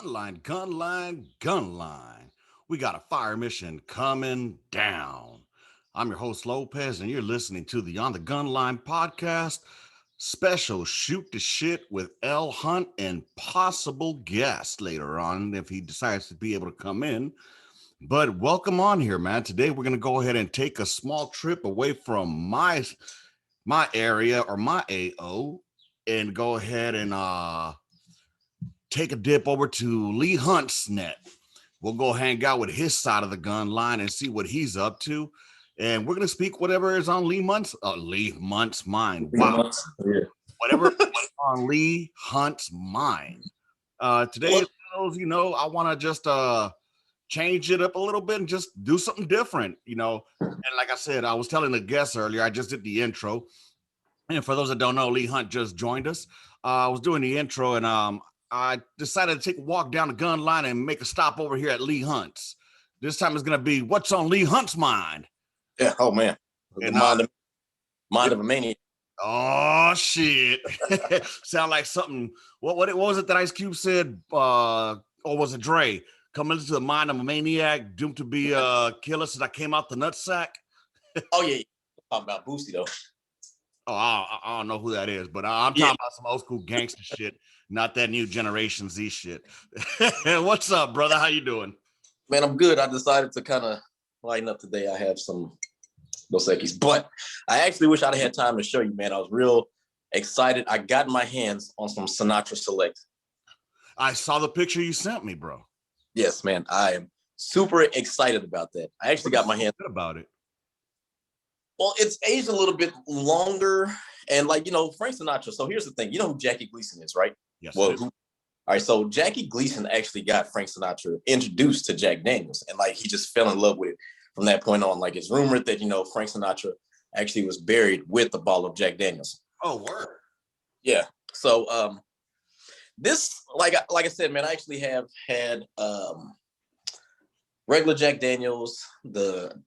Gunline. We got a fire mission coming down. I'm your host, Lopez, and you're listening to the On the Gunline podcast special Shoot the Shit with L. Hunt and possible guest later on if he decides to be able to come in. But welcome on here, man. Today we're going to go ahead and take a small trip away from my area or my AO and go ahead and take a dip over to Lee Hunt's net. We'll go hang out with his side of the gun line and see what he's up to. And we're going to speak whatever is on Lee Hunt's mind. Wow. Yeah. Whatever on Lee Hunt's mind. Today, I want to just change it up a little bit and just do something different, And like I said, I was telling the guests earlier, I just did the intro. And for those that don't know, Lee Hunt just joined us. I was doing the intro and I decided to take a walk down the gun line and make a stop over here at Lee Hunt's. This time it's going to be what's on Lee Hunt's mind. Yeah. Oh, man. And, mind of a maniac. Oh, shit. Sound like something. What was it that Ice Cube said? Or was it Dre? Coming into the mind of a maniac, doomed to be a killer since I came out the nutsack. Oh, yeah. Talking about Boosie, though. Oh, I don't know who that is, but I'm talking about some old school gangster shit, not that new Generation Z shit. What's up, brother? How you doing? Man, I'm good. I decided to kind of lighten up today. I have some Dos Equis, but I actually wish I'd had time to show you, man. I was real excited. I got my hands on some Sinatra Select. I saw the picture you sent me, bro. Yes, man. I am super excited about that. I actually got my hands about it. Well, it's aged a little bit longer. And Frank Sinatra. So here's the thing. You know who Jackie Gleason is, right? Yes. Well, all right. So Jackie Gleason actually got Frank Sinatra introduced to Jack Daniels. And he just fell in love with it from that point on. It's rumored that, Frank Sinatra actually was buried with a bottle of Jack Daniels. Oh, word. Yeah. So this, like I said, man, I actually have had regular Jack Daniels, the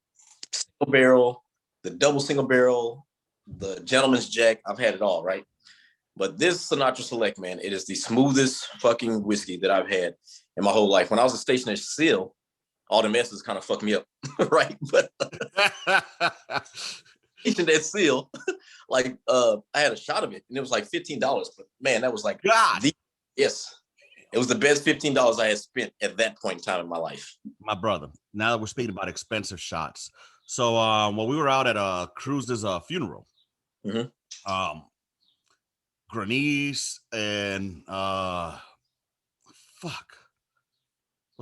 single barrel, the double single barrel, the gentleman's Jack. I've had it all, right? But this Sinatra Select, man, it is the smoothest fucking whiskey that I've had in my whole life. When I was a stationary SEAL, all the messes kind of fucked me up, right? But stationed at SEAL, I had a shot of it, and it was like $15. But man, that was yes, it was the best $15 I had spent at that point in time in my life. My brother. Now that we're speaking about expensive shots. So when we were out at Cruz's funeral, Granice and what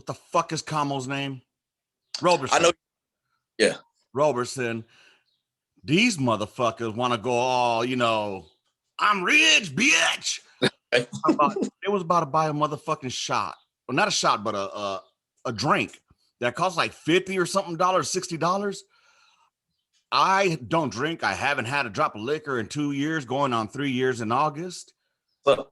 the fuck is Camo's name? Roberson. I know. Yeah. Roberson. These motherfuckers want to go all, I'm rich, bitch. They was about to buy a motherfucking shot. Well, not a shot, but a drink that costs like $50 or something, $60. I don't drink. I haven't had a drop of liquor in 2 years, going on 3 years in August. But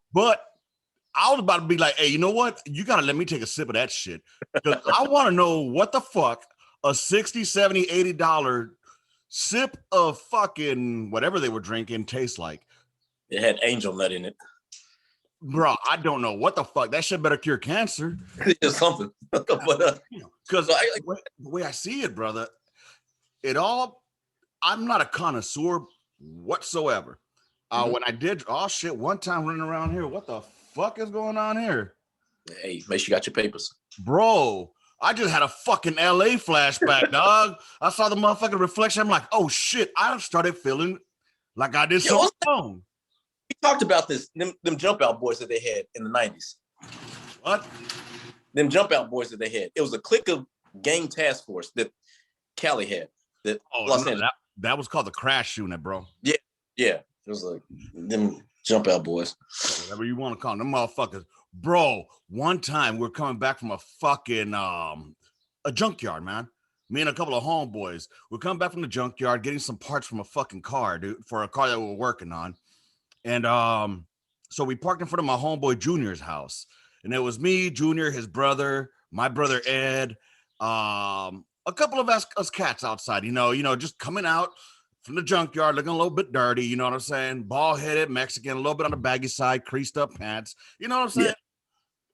I was about to be like, hey, you know what? You got to let me take a sip of that shit. Because I want to know what the fuck a $60, $70, $80 sip of fucking whatever they were drinking tastes like. It had angel nut in it. Bro, I don't know what the fuck. That shit better cure cancer. It's something. Because the way I see it, brother, I'm not a connoisseur whatsoever. When I did, one time running around here, what the fuck is going on here? Hey, make sure you got your papers. Bro, I just had a fucking LA flashback, dog. I saw the motherfucking reflection. I'm like, oh shit, I started feeling like I did something wrong. We talked about this, them jump out boys that they had in the 90s. What? Them jump out boys that they had. It was a clique of gang task force that Cali had. That was called the crash unit, bro. Yeah. It was like them jump out boys. Whatever you want to call them, motherfuckers. Bro, one time we're coming back from a fucking a junkyard, man. Me and a couple of homeboys. We're coming back from the junkyard, getting some parts from a fucking car, dude, for a car that we were working on. And so we parked in front of my homeboy Junior's house. And it was me, Junior, his brother, my brother Ed, a couple of us cats outside, just coming out from the junkyard, looking a little bit dirty, you know what I'm saying? Bald-headed Mexican, a little bit on the baggy side, creased up pants, you know what I'm saying?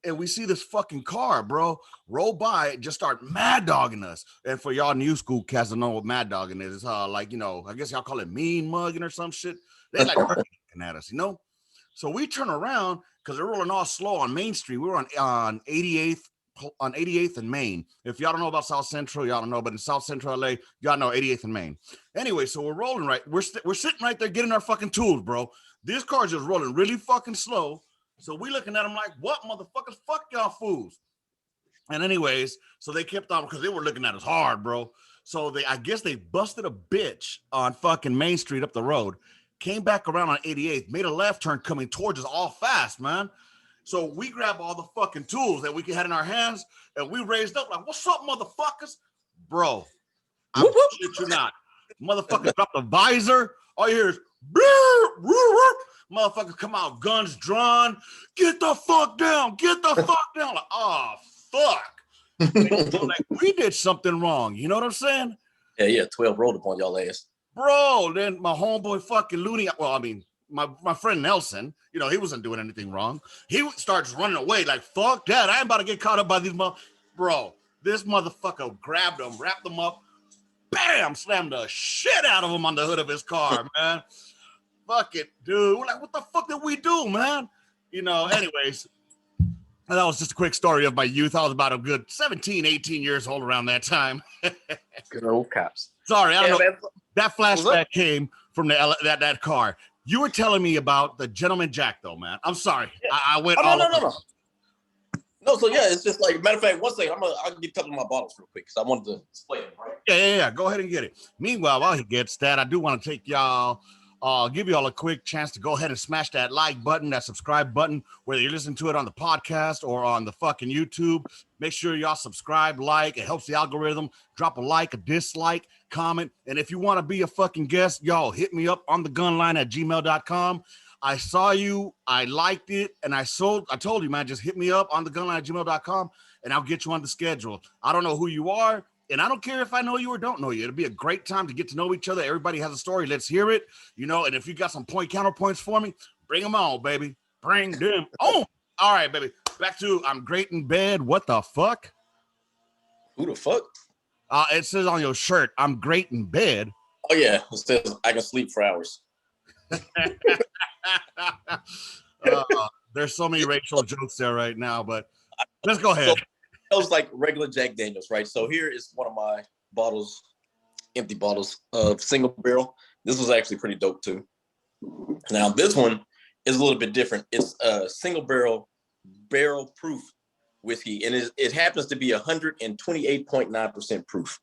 and we see this fucking car, bro, roll by, just start mad dogging us. And for y'all new school cats to know what mad dogging is, like, you know, I guess y'all call it mean mugging or some shit. They like looking at us, you know? So we turn around because they're rolling all slow on Main Street. We were on 88th and Main. If y'all don't know about South Central, y'all don't know, but in South Central LA, y'all know 88th and Main. Anyway, so we're rolling right. We're sitting right there getting our fucking tools, bro. This car's just rolling really fucking slow. So we looking at them like, what motherfuckers? Fuck y'all fools. And anyways, so they kept on because they were looking at us hard, bro. So I guess they busted a bitch on fucking Main Street up the road, came back around on 88th, made a left turn coming towards us all fast, man. So we grab all the fucking tools that we had in our hands and we raised up like, what's up, motherfuckers? Bro, I'm shit you not. Motherfuckers drop the visor. All you hear is, motherfuckers come out, guns drawn. Get the fuck down. Get the fuck down. Like, oh, fuck. Like, we did something wrong. You know what I'm saying? Yeah. 12 rolled upon y'all ass. Bro, then my homeboy fucking Looney, well, I mean, my friend Nelson, you know, he wasn't doing anything wrong. He starts running away like, fuck that. I ain't about to get caught up by these Bro, this motherfucker grabbed him, wrapped him up, bam, slammed the shit out of him on the hood of his car, man. Fuck it, dude. We're like, what the fuck did we do, man? You know, anyways, that was just a quick story of my youth. I was about a good 17, 18 years old around that time. Good old cops. Sorry, I don't know. Man. That flashback came from that car. You were telling me about the Gentleman Jack, though, man. I'm sorry. Yeah. I went No, so yeah, it's just like, matter of fact, one second, I'll get a couple of my bottles real quick because I wanted to explain it, right? Yeah. Go ahead and get it. Meanwhile, while he gets that, I do want to take y'all, give y'all a quick chance to go ahead and smash that like button, that subscribe button, whether you're listening to it on the podcast or on the fucking YouTube. Make sure y'all subscribe, like. It helps the algorithm. Drop a like, a dislike, comment. And if you want to be a fucking guest, y'all hit me up on the gunline at gmail.com. I saw you, I liked it, and I told you, man, just hit me up on the gunline at gmail.com and I'll get you on the schedule. I don't know who you are, and I don't care if I know you or don't know you. It'll be a great time to get to know each other. Everybody has a story. Let's hear it. You know, and if you got some counterpoints for me, bring them on, baby. Bring them on. All right, baby. Back to I'm great in bed. What the fuck? Who the fuck? It says on your shirt, I'm great in bed. Oh, yeah. It says I can sleep for hours. There's so many racial jokes there right now, but let's go ahead. So, that was like regular Jack Daniels, right? So here is one of my bottles, empty bottles of single barrel. This was actually pretty dope too. Now this one is a little bit different. It's a single barrel proof whiskey, and it happens to be 128.9% proof.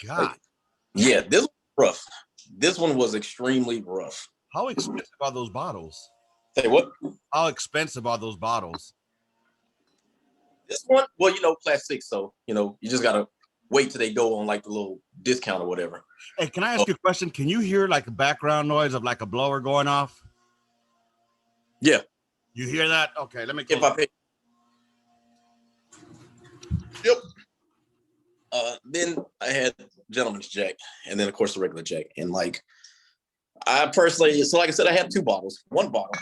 God. Like, yeah, this was rough. This one was extremely rough. How expensive are those bottles? Say what? How expensive are those bottles? This one, well, you know, class 6, so, you know, you just got to wait till they go on like the little discount or whatever. Hey, can I ask you a question? Can you hear like a background noise of like a blower going off? Yeah. You hear that? Okay, let me. If I pay. Yep. Then I had Gentleman's Jack, and then of course the regular Jack. And like, I personally, so like I said, I have 2 bottles. One bottle,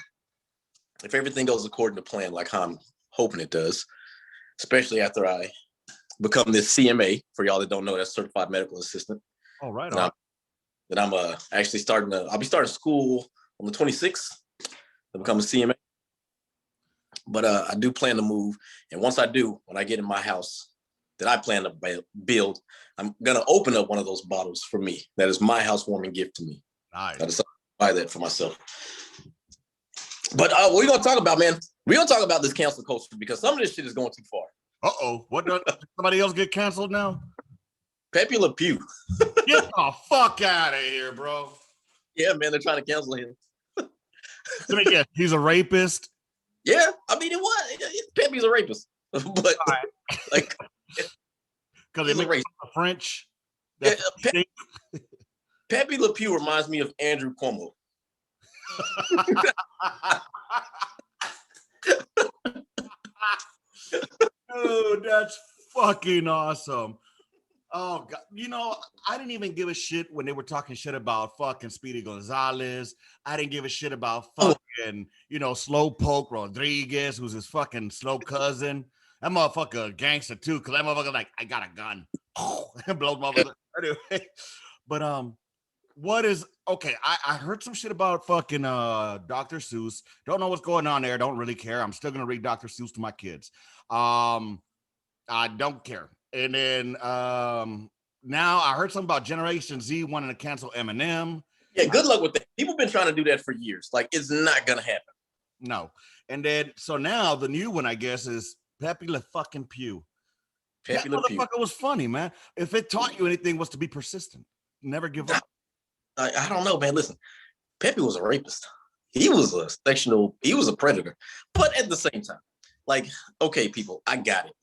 if everything goes according to plan, like how I'm hoping it does, especially after I become this CMA. For y'all that don't know, that's Certified Medical Assistant. Oh, right. That I'm actually I'll be starting school on the 26th to become a CMA. But I do plan to move. And once I do, when I get in my house that I plan to build, I'm going to open up one of those bottles for me. That is my housewarming gift to me. Nice. I decided to buy that for myself. But what we're going to talk about, man, we're going to talk about this cancel culture because some of this shit is going too far. Uh-oh. What? Somebody else get canceled now? Pepe Le Pew. Get the fuck out of here, bro. Yeah, man, they're trying to cancel him. Let me guess. He's a rapist? Yeah, I mean, it was. Pepe's a rapist. But, right. Like, because they make French. Yeah, Pepe Le Pew reminds me of Andrew Cuomo. Dude, that's fucking awesome. Oh, God. You know, I didn't even give a shit when they were talking shit about fucking Speedy Gonzalez. I didn't give a shit about fucking fucking, Slowpoke Rodriguez, who's his fucking slow cousin. That motherfucker a gangster too, cause that motherfucker like, I got a gun. And blows motherfucker. Anyway, but what is okay? I heard some shit about fucking Dr. Seuss. Don't know what's going on there. Don't really care. I'm still gonna read Dr. Seuss to my kids. I don't care. And then now I heard something about Generation Z wanting to cancel Eminem. Yeah, good luck with that. People been trying to do that for years. Like, it's not gonna happen. No. And then so now the new one, I guess, is Pepe Le fucking Pew. Pepe That Le Pew. motherfucker was funny, man. If it taught you anything, was to be persistent, never give up. I don't know, man. Listen, Pepe was a rapist. He was a predator. But at the same time, like, okay, people, I got it.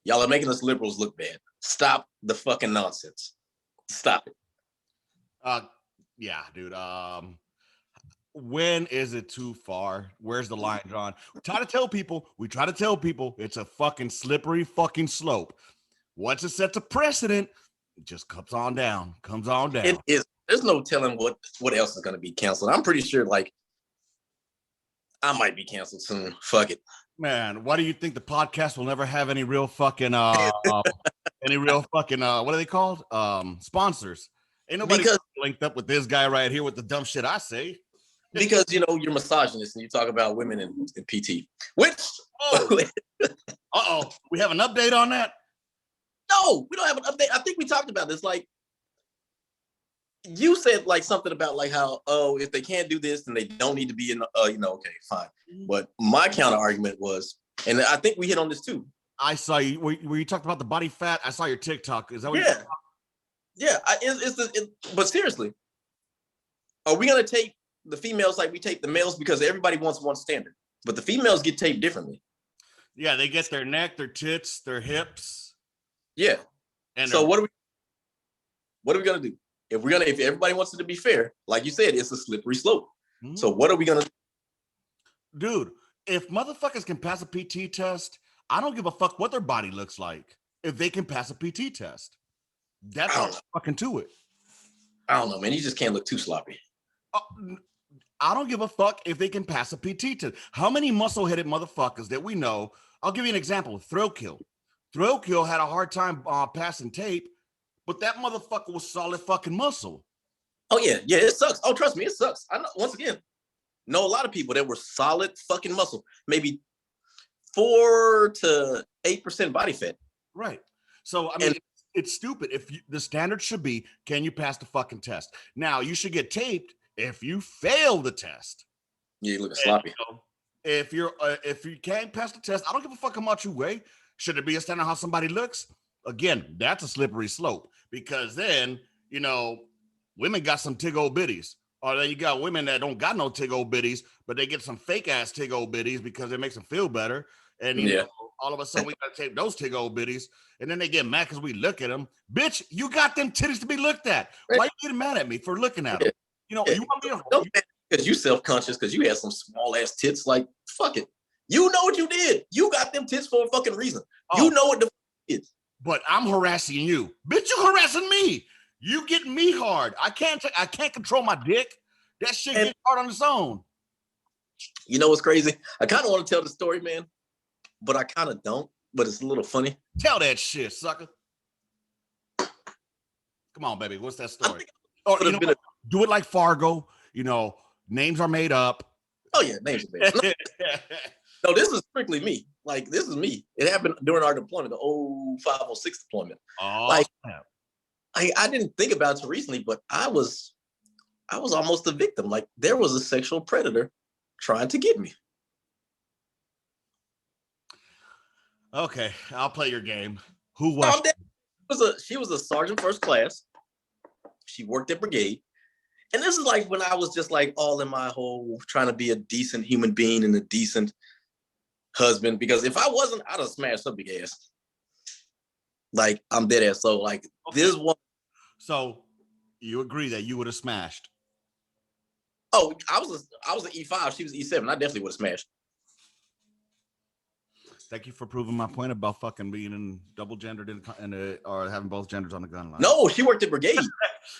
Y'all are making us liberals look bad. Stop the fucking nonsense. Stop it. Yeah, dude. When is it too far? Where's the line drawn? We try to tell people it's a fucking slippery fucking slope. Once it sets a precedent, it just comes on down. It is. There's no telling what else is going to be canceled. I'm pretty sure, like, I might be canceled soon. Fuck it. Man, why do you think the podcast will never have any real fucking what are they called? Sponsors. Ain't nobody linked up with this guy right here with the dumb shit I say. Because you're misogynist and you talk about women in PT. Which we have an update on that? No, we don't have an update. I think we talked about this. Like, you said like something about like how, if they can't do this, then they don't need to be in okay, fine. But my counter argument was, and I think we hit on this too. I saw you where you talked about the body fat. I saw your TikTok. Is that what Yeah. But seriously, are we gonna tape the females like we tape the males? Because everybody wants one standard, but the females get taped differently. Yeah, they get their neck, their tits, their hips. Yeah. And so what are we gonna do? If everybody wants it to be fair, like you said, it's a slippery slope. Mm-hmm. So what are we gonna do? Dude, if motherfuckers can pass a PT test, I don't give a fuck what their body looks like. If they can pass a PT test, that's all fucking to it. I don't know, man. You just can't look too sloppy. I don't give a fuck if they can pass a PT test. How many muscle-headed motherfuckers that we know? I'll give you an example. Thrill Kill had a hard time passing tape, but that motherfucker was solid fucking muscle. Oh yeah, it sucks. Oh, trust me, it sucks. I know. Once again, know a lot of people that were solid fucking muscle, maybe 4 to 8% body fat. Right. So I mean, it's stupid. The standard should be, can you pass the fucking test? Now you should get taped if you fail the test. Yeah, you look sloppy. If you can't pass the test, I don't give a fuck how much you weigh. Should it be a standard how somebody looks? Again, that's a slippery slope, because then, women got some tig old bitties. Or then you got women that don't got no tig old bitties, but they get some fake ass tig old bitties because it makes them feel better. And all of a sudden we got to tape those tig old bitties. And then they get mad because we look at them. Bitch, you got them titties to be looked at. Why you getting mad at me for looking at them? You want me to... Because you self-conscious because you had some small ass tits. Like, fuck it. You know what you did. You got them tits for a fucking reason. You know what the is. But I'm harassing you. Bitch, you harassing me. You getting me hard. I can't control my dick. That shit gets hard on its own. You know what's crazy? I kind of want to tell the story, man, but I kind of don't. But it's a little funny. Tell that shit, sucker. Come on, baby. What's that story? Do it like Fargo. Names are made up. Oh yeah, names are made up. No, this is strictly me. Like, this is me. It happened during our deployment, the 0506 deployment. I didn't think about it recently, but I was almost a victim. Like, there was a sexual predator trying to get me. Okay, I'll play your game. Who was she was a sergeant first class. She worked at brigade. And this is like when I was just like all in my whole trying to be a decent human being and a decent husband. Because if I wasn't, I'd have smashed her big ass. Like, I'm dead ass. So like, this one. So you agree that you would have smashed? Oh, I was an E5. She was E7. I definitely would have smashed. Thank you for proving my point about fucking being in double gendered or having both genders on the gun line. No, she worked at brigade.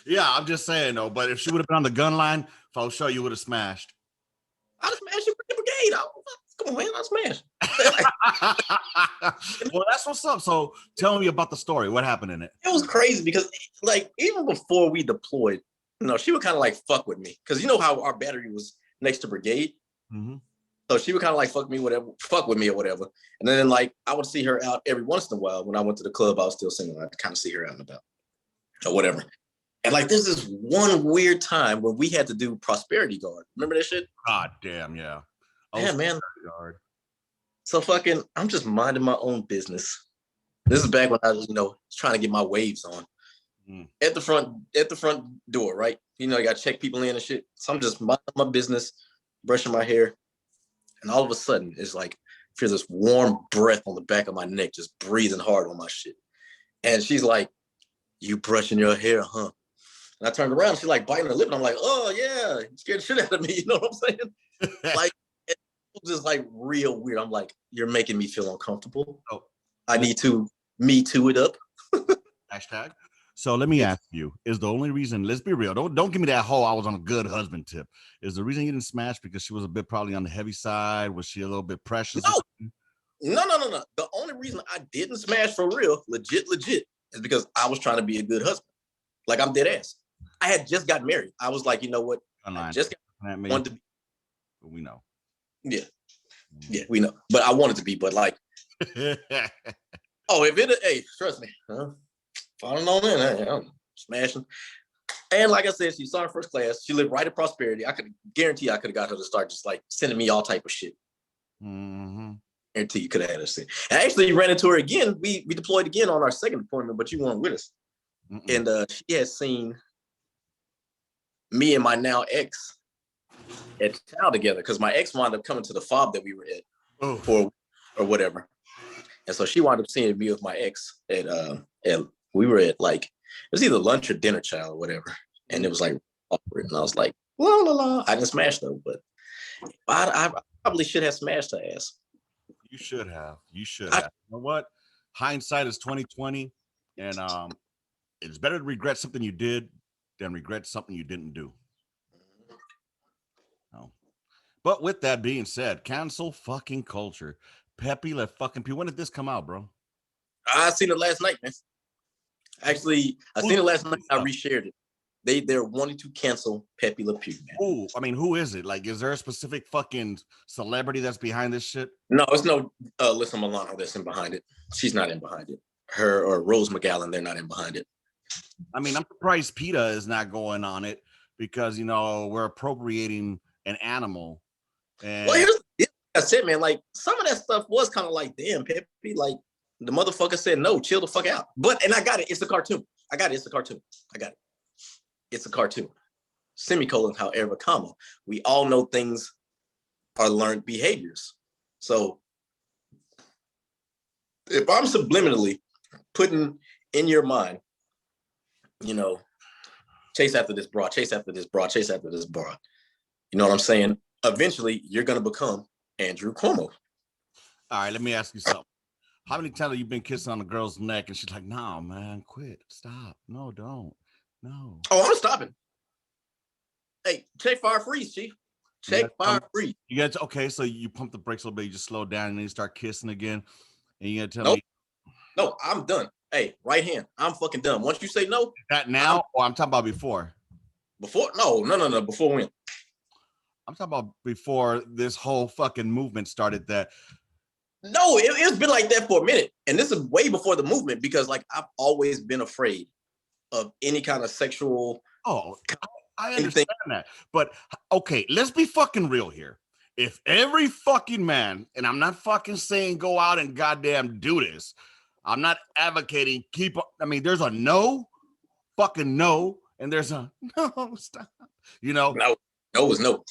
Yeah, I'm just saying though. But if she would have been on the gun line, for sure you would have smashed. I smashed you with the brigade. Come on, man, I smashed. Well, that's what's up. So tell me about the story. What happened in it? It was crazy because, like, even before we deployed, she would kind of like fuck with me because you know how our battery was next to brigade. Mm-hmm. So she would kind of like fuck with me or whatever. And then like I would see her out every once in a while when I went to the club. I was still single. I'd kind of see her out and about or whatever. And like there's this one weird time where we had to do prosperity guard. Remember that shit? God damn, yeah. Yeah, man. Guard. So fucking, I'm just minding my own business. This is back when I was, trying to get my waves on. At the front door, right? You got to check people in and shit. So I'm just minding my business, brushing my hair. And all of a sudden, it's like, I feel this warm breath on the back of my neck, just breathing hard on my shit. And she's like, "You brushing your hair, huh?" And I turned around, she's like biting her lip, and I'm like, "Oh yeah," you scared the shit out of me. You know what I'm saying? Like, it was just like real weird. I'm like, "You're making me feel uncomfortable. Oh, I need to Me Too it up." Hashtag. So let me ask you: is the only reason? Let's be real. Don't give me that whole "I was on a good husband" tip. Is the reason you didn't smash because she was a bit probably on the heavy side? Was she a little bit precious? No. The only reason I didn't smash for real, legit, is because I was trying to be a good husband. Like I'm dead ass. I had just got married. I was like, you know what? I just wanted to be. We know. Yeah, we know. But I wanted to be. But like, hey, trust me. Falling on in, I'm smashing. And like I said, she saw her first class. She lived right at Prosperity. I could guarantee I could have got her to start just like sending me all type of shit. Mm-hmm. Guarantee you could have had her see. And actually ran into her again. We deployed again on our second deployment, but you weren't with us. Mm-mm. And she had seen me and my now ex at town together because my ex wound up coming to the fob that we were at or whatever. And so she wound up seeing me with my ex at we were at like, it was either lunch or dinner, child, or whatever. And it was like awkward. And I was like, la la la. I didn't smash though, but I probably should have smashed her ass. You should have. You know what? Hindsight is 20/20, and it's better to regret something you did than regret something you didn't do. No. But with that being said, cancel fucking culture. Pepe Le fucking Pew. When did this come out, bro? I seen it last night, man. Actually, I seen it last night. I reshared it. They're wanting to cancel Pepe Le Pew, man. Ooh, I mean, who is it? Like, is there a specific fucking celebrity that's behind this shit? No, it's no Alyssa Milano that's in behind it. She's not in behind it. Her or Rose McGowan, they're not in behind it. I mean, I'm surprised PETA is not going on it because, we're appropriating an animal. And well, here's I said, man, like some of that stuff was kind of like, damn, Pepe, like the motherfucker said, no, chill the fuck out. And I got it. It's a cartoon. I got it. It's a cartoon. I got it. It's a cartoon. Semicolon, however, comma. We all know things are learned behaviors. So if I'm subliminally putting in your mind, chase after this bra, chase after this bra, chase after this bra. You know what I'm saying? Eventually, you're going to become Andrew Cuomo. All right, let me ask you something. How many times have you been kissing on a girl's neck and she's like, "No, man, quit, stop, no, don't, no." Oh, I'm stopping. Hey, check fire freeze, chief. Check fire freeze. You got okay, so you pump the brakes a little bit, you just slow down, and then you start kissing again, and you gotta tell me. No, I'm done. Hey, right hand, I'm fucking done. Once you say no, is that now, or I'm talking about before? Before? No. Before when? I'm talking about before this whole fucking movement started. That no, it's been like that for a minute, and this is way before the movement because, like, I've always been afraid of any kind of sexual. Oh, I understand that, but okay, let's be fucking real here. If every fucking man, and I'm not fucking saying go out and goddamn do this, I'm not advocating I mean, there's a no, fucking no, and there's a no, stop. No is no.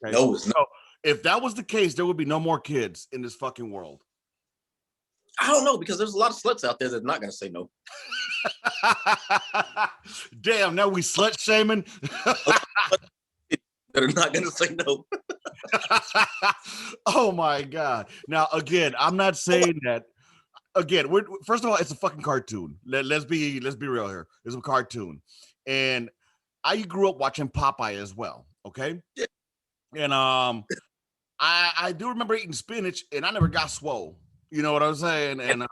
Okay. No is no. So if that was the case, there would be no more kids in this fucking world. I don't know, because there's a lot of sluts out there that's not going to say no. Damn, now we slut shaming. That are not going to say no. Oh my God. Now, again, I'm not saying that. Again, first of all, it's a fucking cartoon. Let's be real here. It's a cartoon. And I grew up watching Popeye as well. Okay. Yeah. And I do remember eating spinach, and I never got swole. You know what I'm saying? And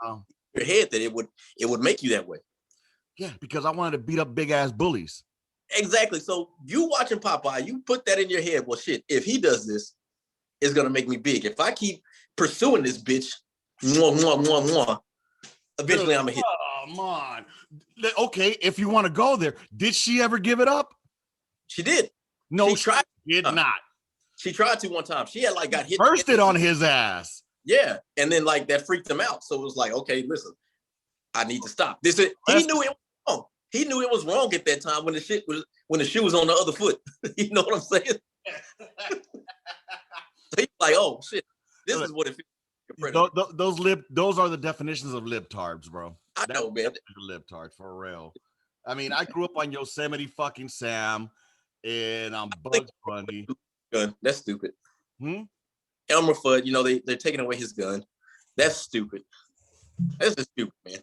Your head that it would make you that way. yeah, because I wanted to beat up big ass bullies. Exactly. So you watching Popeye, you put that in your head. Well, shit, if he does this, it's gonna make me big. If I keep pursuing this bitch, eventually I'm gonna hit. Come on. Okay, if you want to go there, did she ever give it up? She did. No, she did not. She tried to one time. She had like got hit. First it on his ass. Yeah, and then like that freaked him out. So it was like, okay, listen, I need to stop. He knew it was wrong. He knew it was wrong at that time when the shoe was on the other foot. You know what I'm saying? So he's like, oh shit, this is what it feels. Those are the definitions of libtards, bro. I know, man. Libtard for real. I mean, I grew up on Yosemite fucking Sam, and I'm Bugs Bunny. Gun. That's stupid. Elmer Fudd, they're taking away his gun. That's stupid. That's just stupid, man.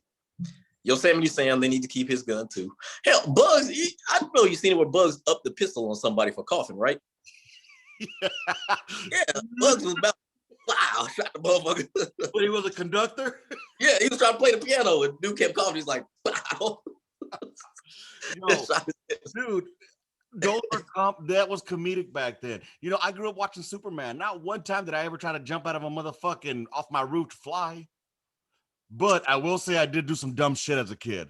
Yosemite Sam, they need to keep his gun too. Hell, Bugs, I know you've seen it where Bugs upped the pistol on somebody for coughing, right? Yeah, Bugs was about shot the motherfucker. But he was a conductor? Yeah, he was trying to play the piano and dude kept coughing. He's like, wow. Dude, that was comedic back then. I grew up watching Superman. Not one time did I ever try to jump out of a motherfucking off my roof to fly. But I will say I did do some dumb shit as a kid.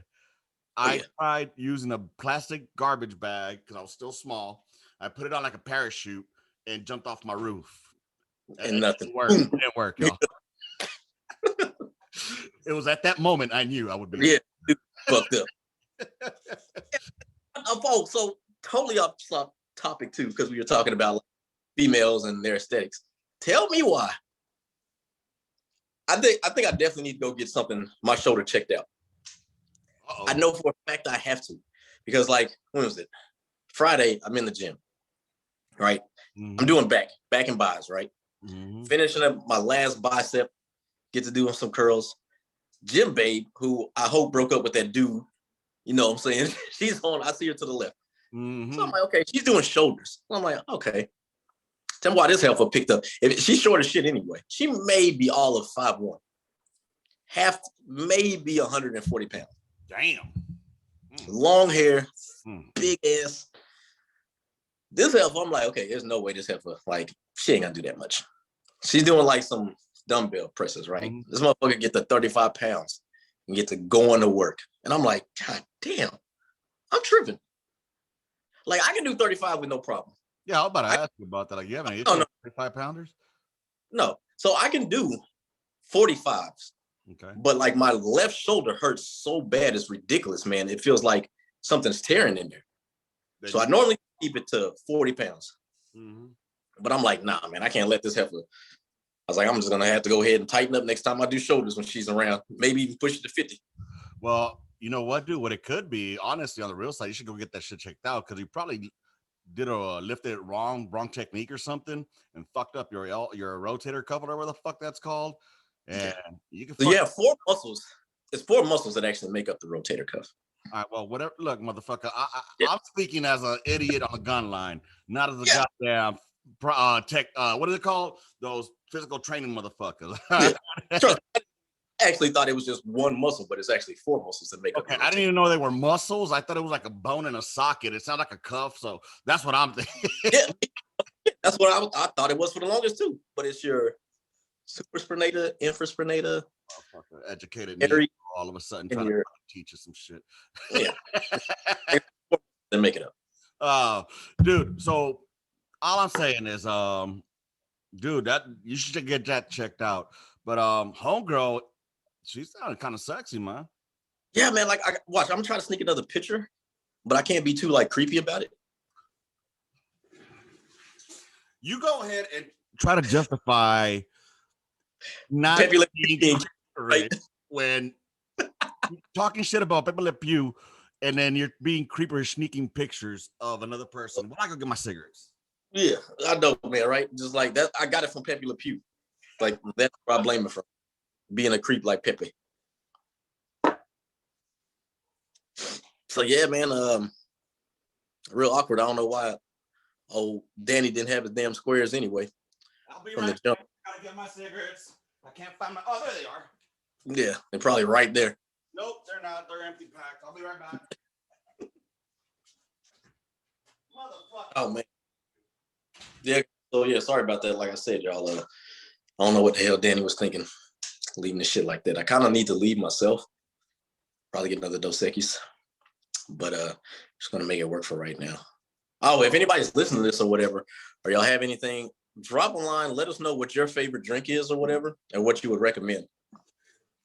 I tried using a plastic garbage bag because I was still small. I put it on like a parachute and jumped off my roof. And nothing. It didn't work, y'all. It was at that moment I knew I would be. Yeah, fucked up. Folks, so totally off topic too, because we were talking about like, females and their aesthetics. Tell me why. I think I definitely need to go get my shoulder checked out. Uh-oh. I know for a fact I have to, because like, when was it? Friday, I'm in the gym, right? Mm-hmm. I'm doing back and buys, right? Mm-hmm. Finishing up my last bicep, get to doing some curls. Gym babe, who I hope broke up with that dude, you know what I'm saying? She's on, I see her to the left. Mm-hmm. So I'm like, okay, she's doing shoulders. I'm like, okay. Tell me why this heifer picked up. If she's short as shit anyway. She may be all of 5'1". Maybe 140 pounds. Damn. Long hair, big ass. This heifer, I'm like, okay, there's no way this heifer, like, she ain't gonna do that much. She's doing like some dumbbell presses, right? Mm-hmm. This motherfucker get to 35 pounds and get to going to work. And I'm like, God damn, I'm tripping. Like, I can do 35 with no problem. Yeah, I was about to ask you about that. Like, you have any 35 pounders? No. So I can do 45s. Okay. But like my left shoulder hurts so bad, it's ridiculous, man. It feels like something's tearing in there. So I normally keep it to 40 pounds. Mm-hmm. But I'm like, nah, man, I can't let this heifer. I was like, I'm just going to have to go ahead and tighten up next time I do shoulders when she's around. Maybe even push it to 50. Well, you know what, dude? What it could be, honestly, on the real side, you should go get that shit checked out, because you probably lifted it wrong technique or something, and fucked up your rotator cuff, whatever the fuck that's called. And you can. So four muscles. It's four muscles that actually make up the rotator cuff. All right. Well, whatever. Look, motherfucker. I'm speaking as an idiot on a gun line, not as a goddamn tech. What is it called? Those physical training motherfuckers. I actually thought it was just one muscle, but it's actually four muscles that make up. Okay, I didn't even know they were muscles. I thought it was like a bone in a socket. It sounded like a cuff, so that's what I'm thinking. Yeah, that's what I thought it was for the longest too. But it's your supraspinator, infraspinator. Educated me all of a sudden trying to teach you some shit. Yeah, then make it up. Dude. So all I'm saying is, dude, that you should get that checked out. But homegirl, she sounded kind of sexy, man. Yeah, man. Like, I'm trying to sneak another picture, but I can't be too like creepy about it. You go ahead and try to justify not Pepe Le being right when talking shit about Pepe Le Pew, and then you're being creeper sneaking pictures of another person. When I go get my cigarettes. Yeah, I know, man. Right? Just like that. I got it from Pepe Le Pew. Like, that's where I blame it from. Being a creep like Pepe. So yeah, man, real awkward. I don't know why Oh, Danny didn't have his damn squares anyway. I'll be right back. Gotta get my cigarettes. I can't find my. Oh, there they are. Yeah, they're probably right there. Nope, they're not. They're empty packs. I'll be right back. Motherfucker. Oh man. Yeah. So yeah, sorry about that. Like I said, y'all. I don't know what the hell Danny was thinking, leaving the shit like that. I kind of need to leave myself. Probably get another Dos Equis, but just gonna make it work for right now. Oh, if anybody's listening to this or whatever, or y'all have anything, drop a line. Let us know what your favorite drink is or whatever, and what you would recommend.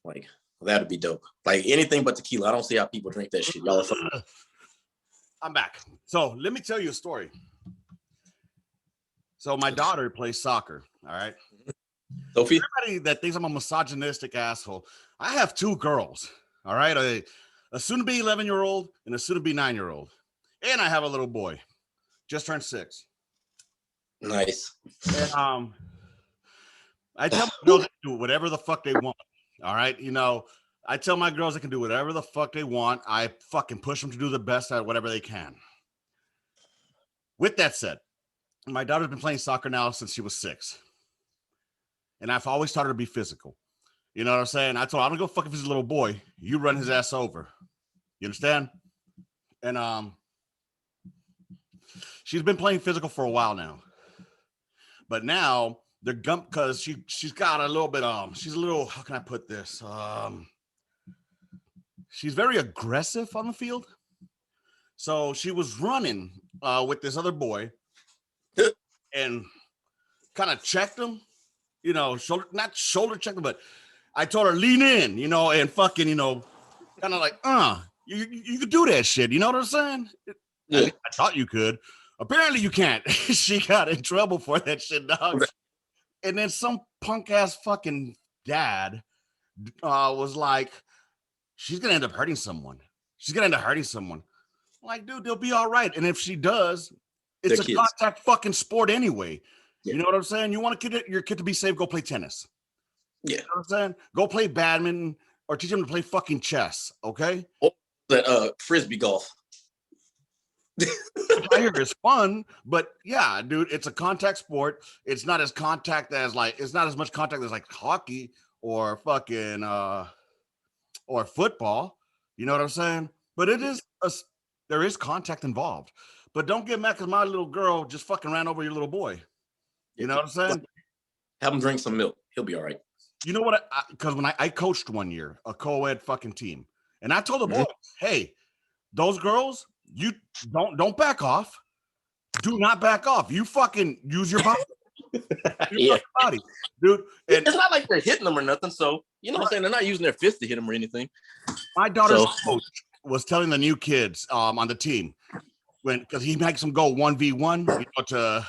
Like that'd be dope. Like anything but tequila. I don't see how people drink that shit. Y'all are fucking. I'm back. So let me tell you a story. So my daughter plays soccer. All right. Sophie? Everybody that thinks I'm a misogynistic asshole. I have 2 girls. All right. A soon-to-be 11-year-old and a soon-to-be 9-year-old. And I have a little boy. Just turned 6. Nice. And, I tell my girls they can do whatever the fuck they want. All right. You know, I tell my girls they can do whatever the fuck they want. I fucking push them to do the best at whatever they can. With that said, my daughter's been playing soccer now since she was 6. And I've always taught her to be physical. You know what I'm saying? I told her, I'm gonna go fuck if he's a little boy. You run his ass over. You understand? And she's been playing physical for a while now. But now they're gump because she's got a little bit she's a little, how can I put this? She's very aggressive on the field. So she was running with this other boy and kind of checked him, you know, not shoulder checked him, but I told her lean in, you know, and fucking, you know, kind of like, you could do that shit. You know what I'm saying? Yeah. I thought you could. Apparently you can't. She got in trouble for that shit, dog. And then some punk ass fucking dad was like, she's gonna end up hurting someone. I'm like, dude, they'll be all right. And if she does, it's a contact fucking sport anyway. Yeah. You know what I'm saying? You want your kid to be safe, go play tennis. Yeah. You know what I'm saying? Go play badminton or teach them to play fucking chess, okay? Oh, the frisbee golf. I hear it's fun, but yeah, dude, it's a contact sport. It's not as much contact as like hockey or fucking or football. You know what I'm saying? But there is contact involved. But don't get mad because my little girl just fucking ran over your little boy. You know what I'm saying? Have him drink some milk. He'll be all right. You know what? Because when I coached one year, a co-ed fucking team, and I told the boys, hey, those girls, you don't back off. Do not back off. You fucking use your body. Your body, dude. And it's not like they're hitting them or nothing. So, you know what I'm saying? They're not using their fists to hit them or anything. My daughter's coach was telling the new kids on the team because he makes them go 1v1, you know, to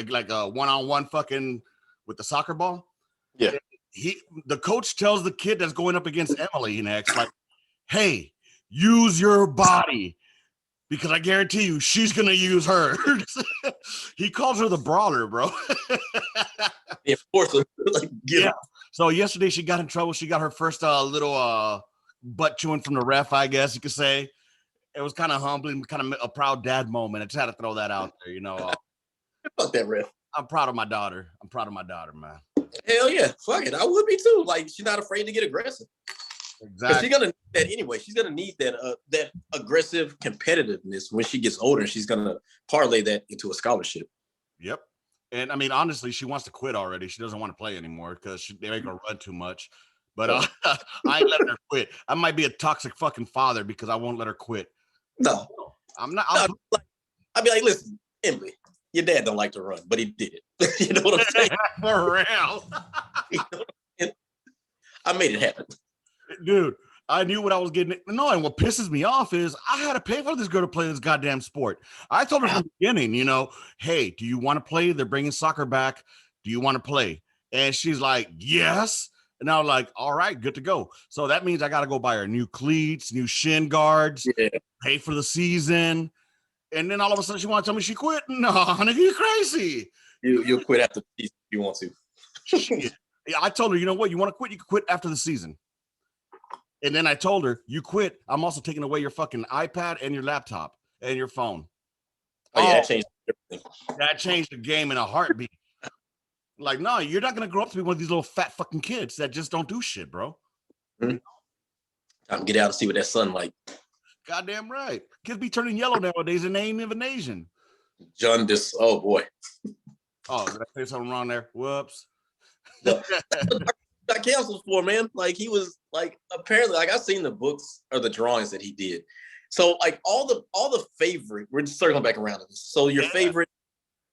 like a one-on-one fucking with the soccer ball. Yeah. The coach tells the kid that's going up against Emily next, like, hey, use your body. Because I guarantee you, she's gonna use her. He calls her the brawler, bro. Yeah, of course. Like, yeah. So yesterday she got in trouble. She got her first little butt chewing from the ref, I guess you could say. It was kind of humbling, kind of a proud dad moment. I just had to throw that out there, you know. Fuck that ref. I'm proud of my daughter. Man. Hell yeah, fuck it. I would be too. Like, she's not afraid to get aggressive. Exactly. She's gonna need that anyway. She's gonna need that aggressive competitiveness when she gets older. And she's gonna parlay that into a scholarship. Yep. And I mean, honestly, she wants to quit already. She doesn't want to play anymore because they make her run too much. But I ain't letting her quit. I might be a toxic fucking father because I won't let her quit. No, I'm not. I'd be like, listen, Emily, your dad don't like to run, but he did it. You know what I'm saying? For real. You know, I made it happen. Dude, I knew what I was getting. No, and what pisses me off is I had to pay for this girl to play this goddamn sport. I told her from the beginning, you know, hey, do you want to play? They're bringing soccer back. Do you want to play? And she's like, yes. And I was like, all right, good to go. So that means I got to go buy her new cleats, new shin guards, pay for the season. And then all of a sudden she wants to tell me she quit. No, honey, you're crazy. You'll quit after the season if you want to. Yeah, I told her, you know what? You want to quit? You can quit after the season. And then I told her, you quit. I'm also taking away your fucking iPad and your laptop and your phone. Oh, yeah, that changed That changed the game in a heartbeat. Like, no, you're not gonna grow up to be one of these little fat fucking kids that just don't do shit, bro. Mm-hmm. I can get out and see what that sun like. Goddamn right. Kids be turning yellow nowadays and they ain't even Asian. Jaundice. Oh boy. Oh, did I say something wrong there? Whoops. No. Got canceled for, man. Like he was like apparently like I've seen the books or the drawings that he did. So like all the favorite, we're just circling back around to this. So your favorite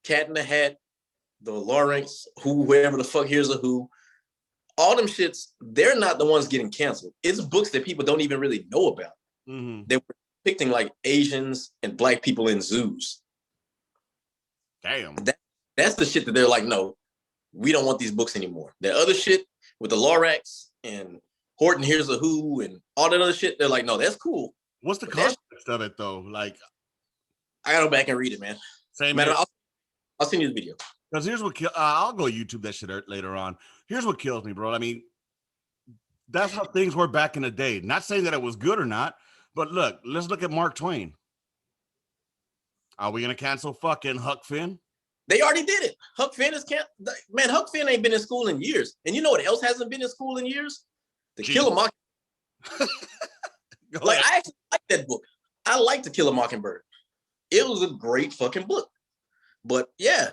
Cat in the Hat, the Lawrence, whoever the fuck here's a who, all them shits, they're not the ones getting canceled. It's books that people don't even really know about. Mm-hmm. They were depicting like Asians and black people in zoos. Damn. That's the shit that they're like, no, we don't want these books anymore. The other shit with the Lorax and Horton Here's a Who and all that other shit, they're like, no, that's cool. What's the context of it though? Like, I gotta go back and read it, man. Same man. I'll send you the video. Because here's what I'll go YouTube that shit later on. Here's what kills me, bro. I mean, that's how things were back in the day. Not saying that it was good or not, but look, let's look at Mark Twain. Are we gonna cancel fucking Huck Finn? They already did it. Huck Finn is man. Huck Finn ain't been in school in years. And you know what else hasn't been in school in years? To Kill a Mockingbird. Like I actually like that book. I like To Kill a Mockingbird. It was a great fucking book. But yeah,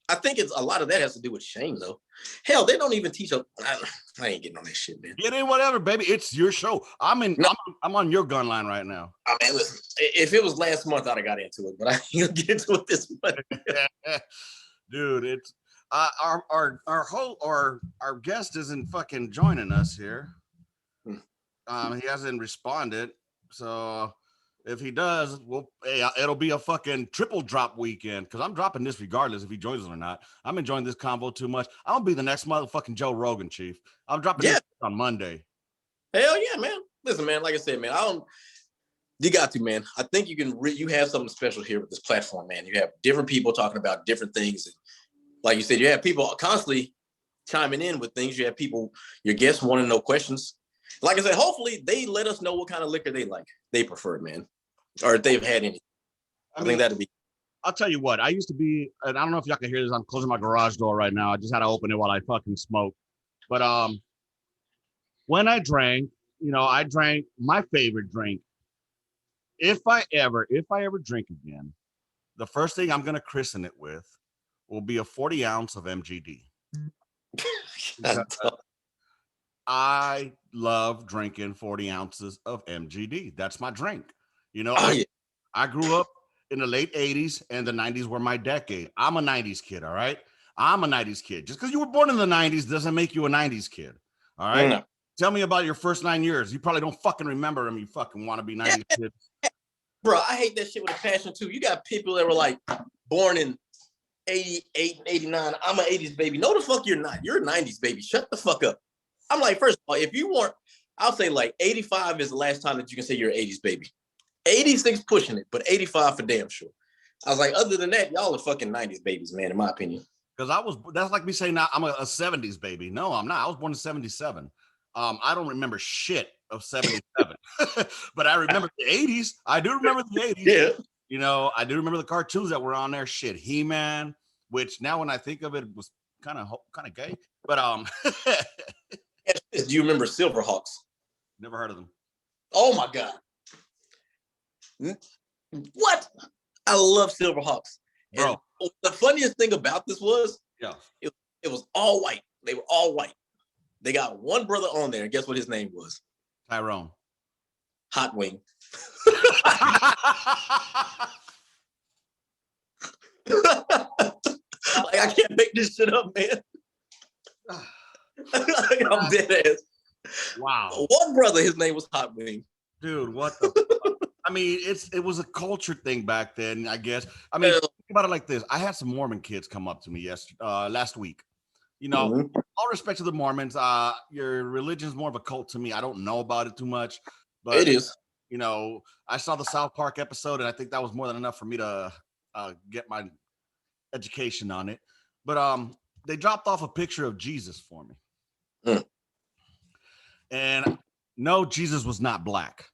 I think it's a lot of that has to do with shame though. Hell, they don't even teach us. I ain't getting on that shit, man. Get in, whatever, baby. It's your show. I'm on your gun line right now. Oh man, listen. If it was last month, I'd have got into it, but I ain't gonna get into it this month. Dude, it's our guest isn't fucking joining us here. He hasn't responded, so if he does, it'll be a fucking triple drop weekend because I'm dropping this regardless if he joins us or not. I'm enjoying this convo too much. I'm gonna be the next motherfucking Joe Rogan, Chief. I'm dropping this on Monday. Hell yeah, man. Listen, man, like I said, man, you got to, man. I think you have something special here with this platform, man. You have different people talking about different things. And like you said, you have people constantly chiming in with things. You have people, your guests want to know questions. Like I said, hopefully they let us know what kind of liquor they prefer, man. Or if they've had any. I think that'd be. I'll tell you what, I used to be, and I don't know if y'all can hear this, I'm closing my garage door right now. I just had to open it while I fucking smoke. But when I drank, I drank my favorite drink. If I ever drink again, the first thing I'm gonna christen it with will be a 40 ounce of MGD. I love drinking 40 ounces of MGD. That's my drink. I grew up in the late 80s and the 90s were my decade. I'm a 90s kid, all right? I'm a 90s kid. Just because you were born in the 90s doesn't make you a 90s kid, all right? No. Tell me about your first 9 years. You probably don't fucking remember them, you fucking want to be 90s kids. Bro, I hate that shit with a passion, too. You got people that were, like, born in 88 and 89. I'm an 80s baby. No, the fuck you're not. You're a 90s baby. Shut the fuck up. I'm like, first of all, if you weren't, I'll say, like, 85 is the last time that you can say you're an 80s baby. 86 pushing it, but 85 for damn sure. I was like, other than that, y'all are fucking 90s babies, man, in my opinion. Because that's like me saying now I'm a 70s baby. No, I'm not. I was born in 77. I don't remember shit of 77, but I remember the 80s. I do remember the 80s. Yeah. I do remember the cartoons that were on there. Shit, He-Man, which now when I think of it was kind of gay. But do you remember Silverhawks? Never heard of them. Oh my God. What? I love Silverhawks. Bro. And the funniest thing about this was, it was all white. They were all white. They got one brother on there. Guess what his name was? Tyrone. Hot Wing. Like, I can't make this shit up, man. I'm dead ass. Wow. One brother, his name was Hot Wing. Dude, what the fuck? I mean, it was a culture thing back then, I guess. I mean, think about it like this. I had some Mormon kids come up to me last week. All respect to the Mormons, your religion is more of a cult to me. I don't know about it too much, but it is. I saw the South Park episode, and I think that was more than enough for me to get my education on it. But they dropped off a picture of Jesus for me. And no, Jesus was not black.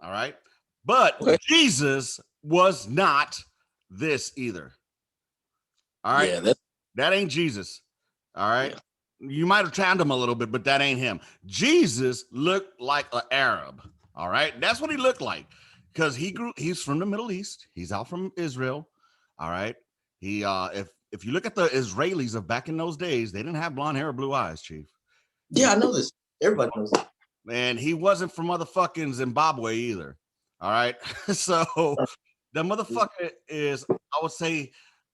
All right. But Jesus was not this either. All right. Yeah, That ain't Jesus. All right. yeah. You might have tanned him a little bit, but that ain't him. Jesus looked like an Arab. All right. That's what he looked like. Because he's from the Middle East. He's out from Israel. All right. He if you look at the Israelis of back in those days, they didn't have blonde hair or blue eyes, Chief. Yeah, I know this. Everybody knows that. And he wasn't from motherfucking Zimbabwe either. All right. So the motherfucker is, I would say,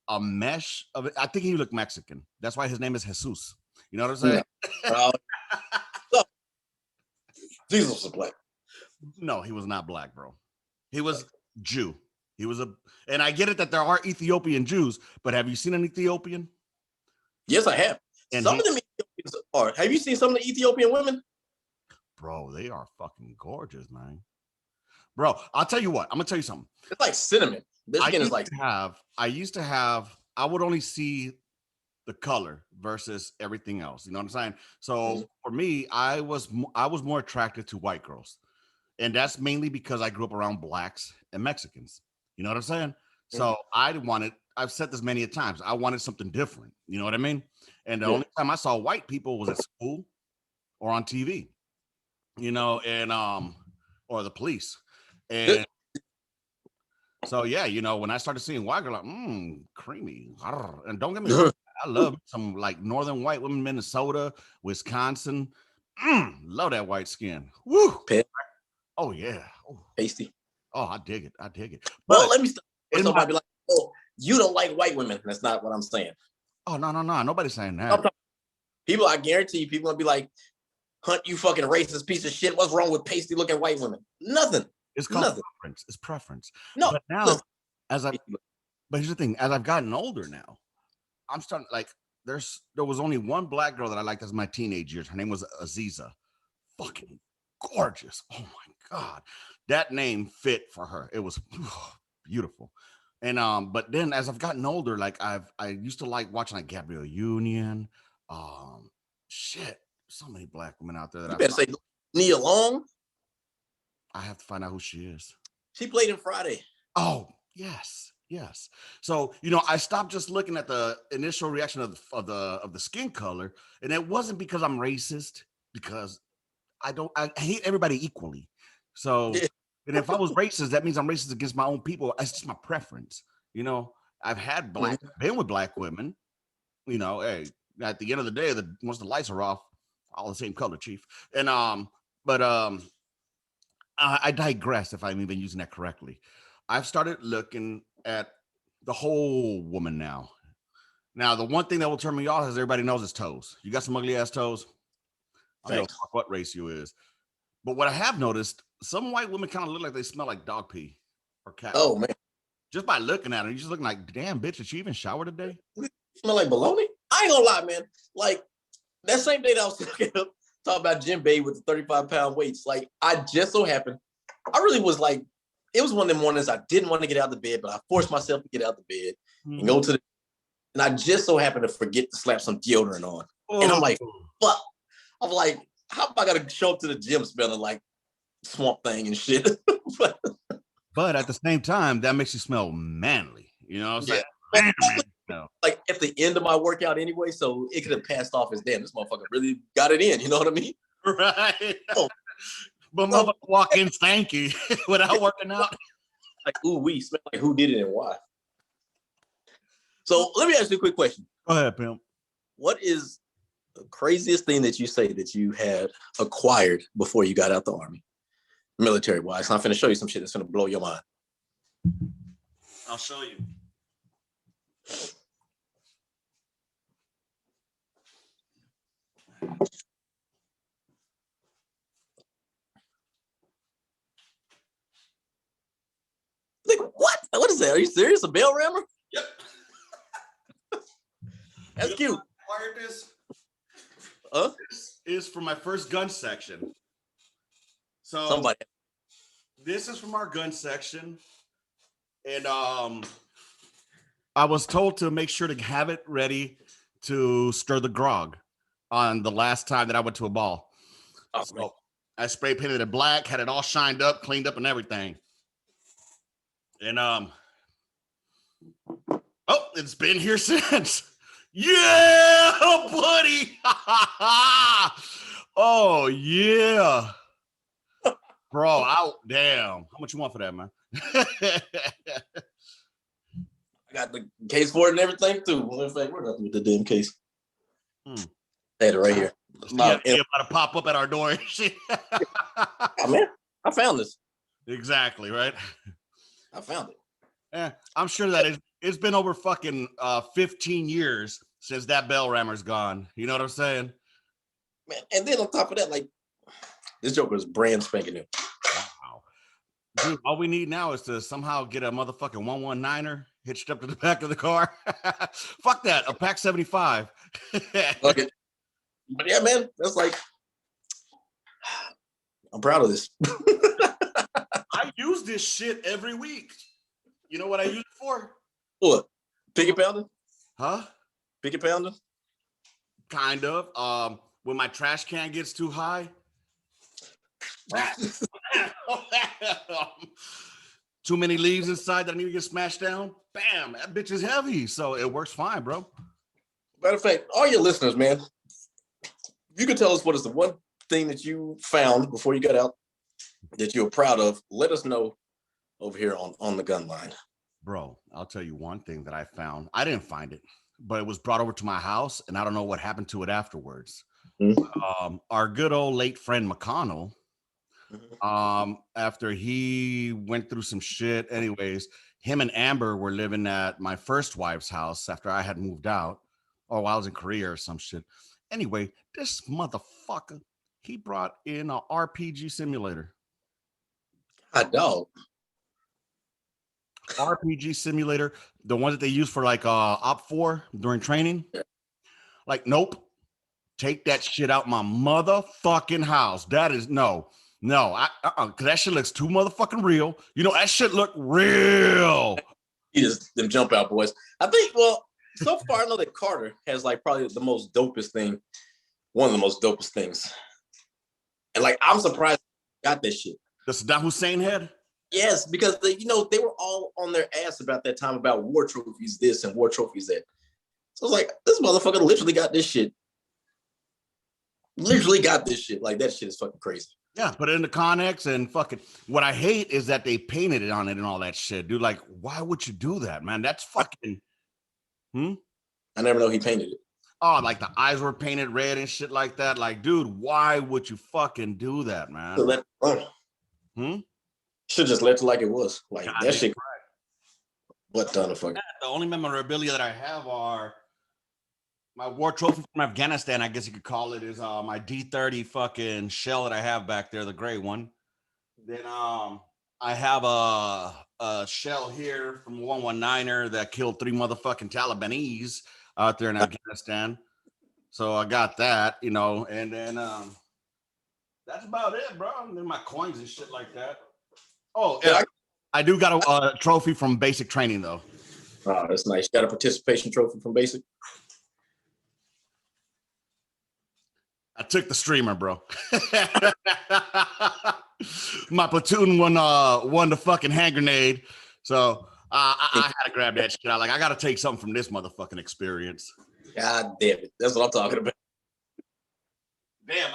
a mesh of it. I think he looked Mexican. That's why his name is Jesus. You know what I'm saying? No. So, Jesus was black. No, he was not black, bro. He was Jew. He was and I get it that there are Ethiopian Jews, but have you seen an Ethiopian? Yes, I have. And Some of them Ethiopians are. Have you seen some of the Ethiopian women? bro, they are fucking gorgeous, man. Bro, I'll tell you what. I'm gonna tell you something. It's like cinnamon. Their skin is like. I would only see the color versus everything else. You know what I'm saying? So for me, I was more attracted to white girls, and that's mainly because I grew up around blacks and Mexicans. You know what I'm saying? So I've said this many a times. I wanted something different. You know what I mean? And the only time I saw white people was at school or on TV. You know, and or the police. And so yeah, you know, when I started seeing white girl, like, creamy. And don't get me wrong, I love some like northern white women, Minnesota, Wisconsin. Love that white skin. Woo. Oh yeah. Oh. Pasty. Oh, I dig it. I dig it. Well, But let me start. Somebody be like, "Oh, you don't like white women." That's not what I'm saying. Oh no. Nobody's saying that. People, I guarantee you, people gonna be like, "Hunt, you fucking racist piece of shit. What's wrong with pasty looking white women?" Nothing. It's called Nothing. preference. It's preference. No. But now, Listen. but here's the thing: as I've gotten older now, I'm starting like there was only one black girl that I liked as my teenage years. Her name was Aziza. Fucking gorgeous. Oh my god, that name fit for her. It was beautiful. And but then as I've gotten older, like I used to like watching like Gabrielle Union. Shit, so many black women out there that You better say Nia Long. I have to find out who she is. She played in Friday. Oh yes. So you know, I stopped just looking at the initial reaction of the skin color, and it wasn't because I'm racist, because I hate everybody equally. So, and if I was racist, that means I'm racist against my own people. That's just my preference. You know, I've had been with black women. You know, hey, at the end of the day, once the lights are off, all the same color, chief. And but I digress if I'm even using that correctly. I've started looking at the whole woman now. Now, the one thing that will turn me off is everybody knows his toes. You got some ugly ass toes. I don't know what race you is. But what I have noticed, some white women kind of look like they smell like dog pee or cat. Oh man. Just by looking at her, you're just looking like, damn, bitch, did she even shower today? Smell like bologna? I ain't gonna lie, man. Like that same day that I was talking about Jim Bay with the 35-pound weights, like I just so happened, I really was like, it was one of the mornings I didn't want to get out of the bed, but I forced myself to get out of the bed and go to and I just so happened to forget to slap some deodorant on. And I'm like, fuck. I'm like, how am I gonna show up to the gym smelling like Swamp Thing and shit? But at the same time, that makes you smell manly. You know what I'm saying? Like at the end of my workout anyway, so it could have passed off as, damn, this motherfucker really got it in. You know what I mean? Right. But motherfucker walk in stanky without working out. Like, ooh, we smell like who did it and why. So let me ask you a quick question. Go ahead, pimp. What is the craziest thing that you say that you had acquired before you got out the army, military wise? I'm finna show you some shit that's gonna blow your mind. I'll show you. Like, what? What is that? Are you serious? A bell rammer? Yep. That's cute. Acquired this. This is for my first gun section. So somebody. This is from our gun section, and I was told to make sure to have it ready to stir the grog on the last time that I went to a ball. Oh, so I spray painted it black, had it all shined up, cleaned up, and everything. And Oh, it's been here since. Yeah, buddy. Oh, yeah. Bro, damn. How much you want for that, man? I got the case for it and everything too. In fact, we're not with the damn case. I had it right here. Yeah, you're about to pop up at our door and shit. Oh, man, I found this. Exactly, right? I found it. Yeah, I'm sure that it's been over fucking 15 years since that bell rammer's gone. You know what I'm saying? Man, and then on top of that, like, this Joker is brand spanking new. Wow. Dude, all we need now is to somehow get a motherfucking 119er hitched up to the back of the car. Fuck that, a Pack 75. Okay. But yeah, man, that's like, I'm proud of this. I use this shit every week. You know what I use it for? What? Picket pounding? Huh? Picket pounding? Kind of. When my trash can gets too high. Too many leaves inside that I need to get smashed down. Bam, that bitch is heavy. So it works fine, bro. Matter of fact, all your listeners, man, you can tell us what is the one thing that you found before you got out that you're proud of. Let us know over here on the gun line. Bro, I'll tell you one thing that I found. I didn't find it, but it was brought over to my house, and I don't know what happened to it afterwards. Our good old late friend McConnell, after he went through some shit, anyways, him and Amber were living at my first wife's house after I had moved out, or while I was in Korea or some shit. Anyway, this motherfucker, he brought in a RPG simulator. God, dog. RPG simulator, the one that they use for like Op 4 during training. Like, nope. Take that shit out my motherfucking house. That is no, cause that shit looks too motherfucking real. You know, that shit look real. He just them jump out boys. I think, well, so far I know that Carter has like probably the most dopest thing, one of the most dopest things. And like, I'm surprised he got this shit. The Saddam Hussein head? Yes, because they were all on their ass about that time about war trophies this and war trophies that. So I was like, this motherfucker literally got this shit. Literally got this shit. Like, that shit is fucking crazy. Yeah, put it in the Connex and fucking. What I hate is that they painted it on it and all that shit, dude. Like, why would you do that, man? That's fucking. I never know he painted it. Oh, like the eyes were painted red and shit like that. Like, dude, why would you fucking do that, man? So let it run. Should just let it like it was. Like, God, that shit. Right. What ton of fucking. The only memorabilia that I have are my war trophy from Afghanistan, I guess you could call it, is my D30 fucking shell that I have back there, the gray one. Then I have a shell here from 119er that killed 3 motherfucking Talibanese out there in Afghanistan. So I got that, you know, and then that's about it, bro. And then my coins and shit like that. Oh, yeah. I do got a trophy from basic training, though. Oh, that's nice. You got a participation trophy from basic? I took the streamer, bro. My platoon won the fucking hand grenade. So I had to grab that shit. I got to take something from this motherfucking experience. God damn it. That's what I'm talking about. Damn,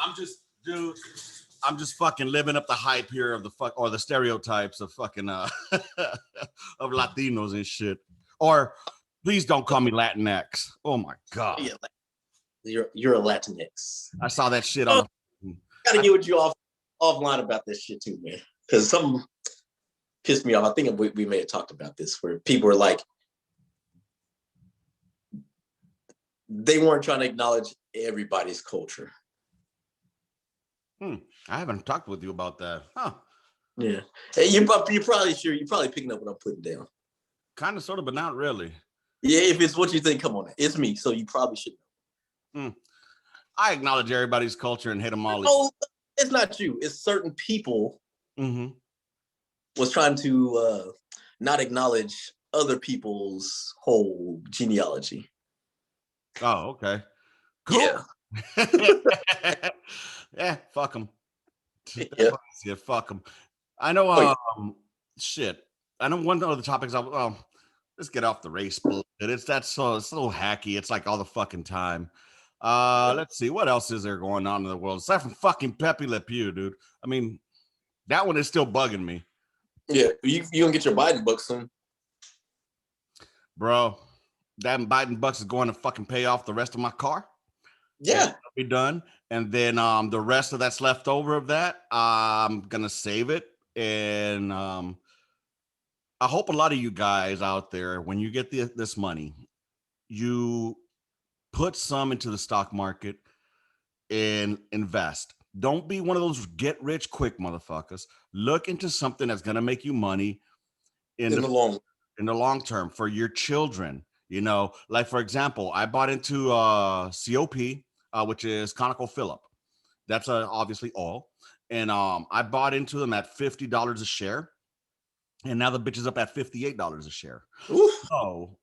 I'm just fucking living up the hype here of the stereotypes of fucking of Latinos and shit. Or please don't call me Latinx. Oh my God. Yeah, you're a Latinx. I saw that shit on. Gotta get with you offline about this shit too, man. Because something pissed me off. I think we may have talked about this, where people were like, they weren't trying to acknowledge everybody's culture. I haven't talked with you about that, huh? Yeah, hey, you're probably sure. You're probably picking up what I'm putting down. Kind of, sort of, but not really. Yeah, if it's what you think, come on, it's me. So you probably should know. I acknowledge everybody's culture and hit them all. No, it's not you. It's certain people was trying to not acknowledge other people's whole genealogy. Oh, okay. Cool. Yeah. Yeah, fuck them. Yeah. Fuck them. I know. Shit. I know one of the topics. let's get off the race bullshit. It's so hacky. It's like all the fucking time. Let's see what else is there going on in the world aside from fucking Pepe Le Pew, dude. I mean, that one is still bugging me, Yeah, you gonna get your Biden book soon. bro. That Biden bucks is going to fucking pay off the rest of my car. Yeah, It'll be done, and then the rest of that's left over of that, I'm gonna save it, and I hope a lot of you guys out there, when you get this money, you put some into the stock market and invest. Don't be one of those get rich quick motherfuckers. Look into something that's gonna make you money in in the the long. in the long term for your children. You know, like for example, I bought into COP, which is Conical Phillip. That's obviously all. And I bought into them at $50 a share. And now the bitch is up at $58 a share. Oof. So,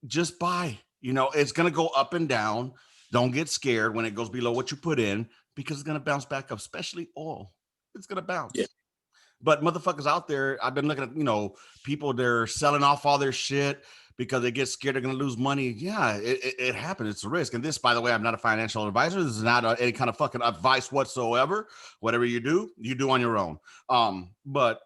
just buy. It's going to go up and down. Don't get scared when it goes below what you put in because it's going to bounce back up, especially oil. It's going to bounce. Yeah. But motherfuckers out there, I've been looking at, people, they're selling off all their shit because they get scared they're going to lose money. Yeah, it happens. It's a risk. And this, by the way, I'm not a financial advisor. This is not any kind of fucking advice whatsoever. Whatever you do on your own. But,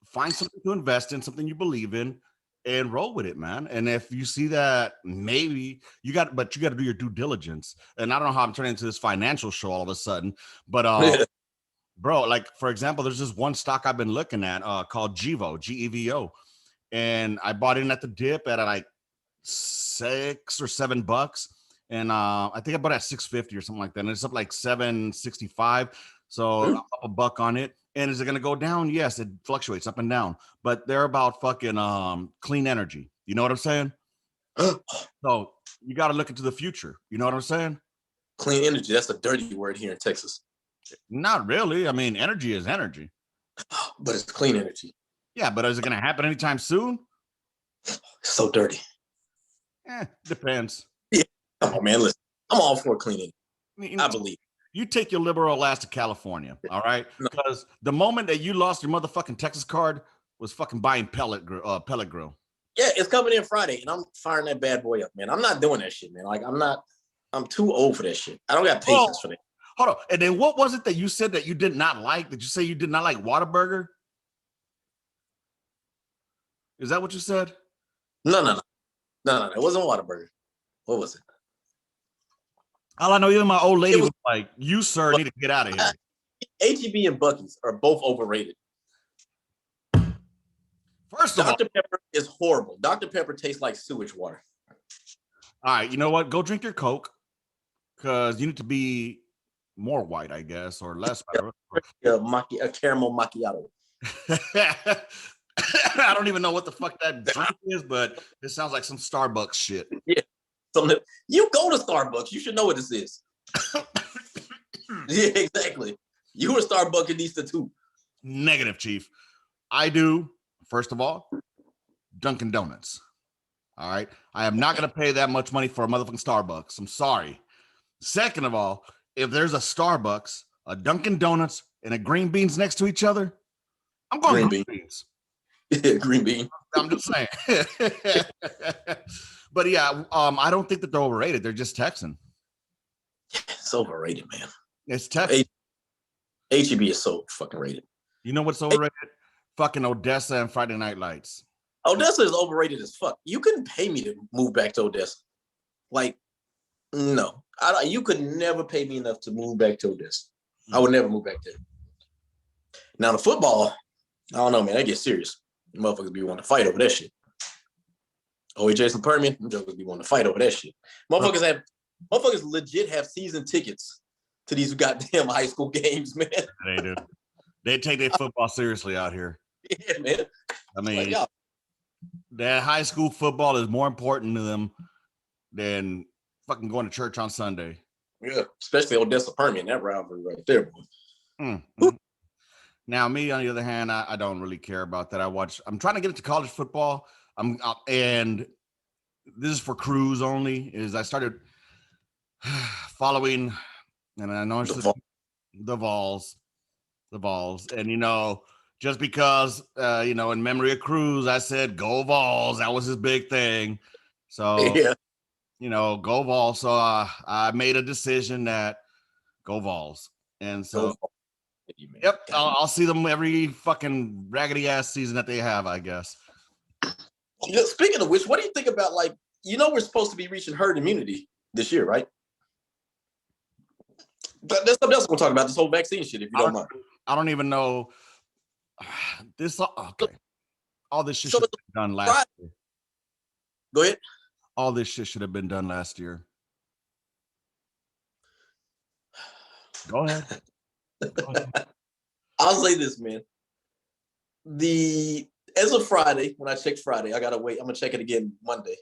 find something to invest in, something you believe in, and roll with it, man. And if you see that maybe you got to do your due diligence. And I don't know how I'm turning into this financial show all of a sudden, but bro, like for example, there's this one stock I've been looking at called GEVO, and I bought in at the dip at like $6 or $7, and I think I bought at 650 or something like that, and it's up like 765, so up a buck on it. And is it going to go down? Yes, it fluctuates up and down, but they're about fucking clean energy. You know what I'm saying? So you got to look into the future. You know what I'm saying? Clean energy. That's a dirty word here in Texas. Not really. I mean, energy is energy. But it's clean energy. Yeah, but is it going to happen anytime soon? It's so dirty. Depends. Yeah. Come on, man. Listen, I'm all for clean energy. I believe. You take your liberal ass to California, all right? Because the moment that you lost your motherfucking Texas card was fucking buying pellet grill. Yeah, it's coming in Friday, and I'm firing that bad boy up, man. I'm not doing that shit, man. Like, I'm too old for that shit. I don't got patience for that. Hold on. And then what was it that you said that you did not like? Did you say you did not like Whataburger? Is that what you said? No. It wasn't Whataburger. What was it? All I know, even my old lady was like, "You, sir, need to get out of here." HEB and Buc-ee's are both overrated. First of all, Dr. Pepper is horrible. Dr. Pepper tastes like sewage water. All right, you know what? Go drink your Coke because you need to be more white, I guess, or less. A caramel macchiato. I don't even know what the fuck that drink is, but it sounds like some Starbucks shit. Yeah. You go to Starbucks. You should know what this is. Yeah, exactly. You a Starbuckista too. Negative, Chief. I do, first of all, Dunkin' Donuts. All right. I am not going to pay that much money for a motherfucking Starbucks. I'm sorry. Second of all, if there's a Starbucks, a Dunkin' Donuts, and a Green Beans next to each other, I'm going Green Beans. Yeah, Green Bean. I'm just saying. But yeah, I don't think that they're overrated. They're just Texan. It's overrated, man. It's Texan. HEB is so fucking rated. You know what's overrated? Fucking Odessa and Friday Night Lights. Odessa is overrated as fuck. You couldn't pay me to move back to Odessa. Like, no. You could never pay me enough to move back to Odessa. I would never move back there. Now, the football, I don't know, man. That gets serious. Motherfuckers be wanting to fight over that shit. Jason Permian, motherfuckers be wanting to fight over that shit. Motherfuckers legit have season tickets to these goddamn high school games, man. They do. They take their football seriously out here. Yeah, man. I mean, that high school football is more important to them than fucking going to church on Sunday. Yeah, especially Odessa Permian, that rivalry right there, boy. Mm-hmm. Now, me, on the other hand, I don't really care about that. I'm trying to get into college football. And this is for crews only, is I started following, and I know it's the Vols. And, just because, in memory of Cruz, I said go Vols. That was his big thing. So, Yeah. Go Vols. So I made a decision that go Vols. And so, Go you, man. yep, I'll see them every fucking raggedy ass season that they have, I guess. Speaking of which, what do you think about, like, we're supposed to be reaching herd immunity this year, right? There's something else we'll talk about, this whole vaccine shit, if you don't mind. I don't even know. This, okay. All this shit So should have been done last year. Go ahead. All this shit should have been done last year. Go ahead. I'll say this, man. As of Friday, when I checked Friday, I gotta wait. I'm gonna check it again Monday.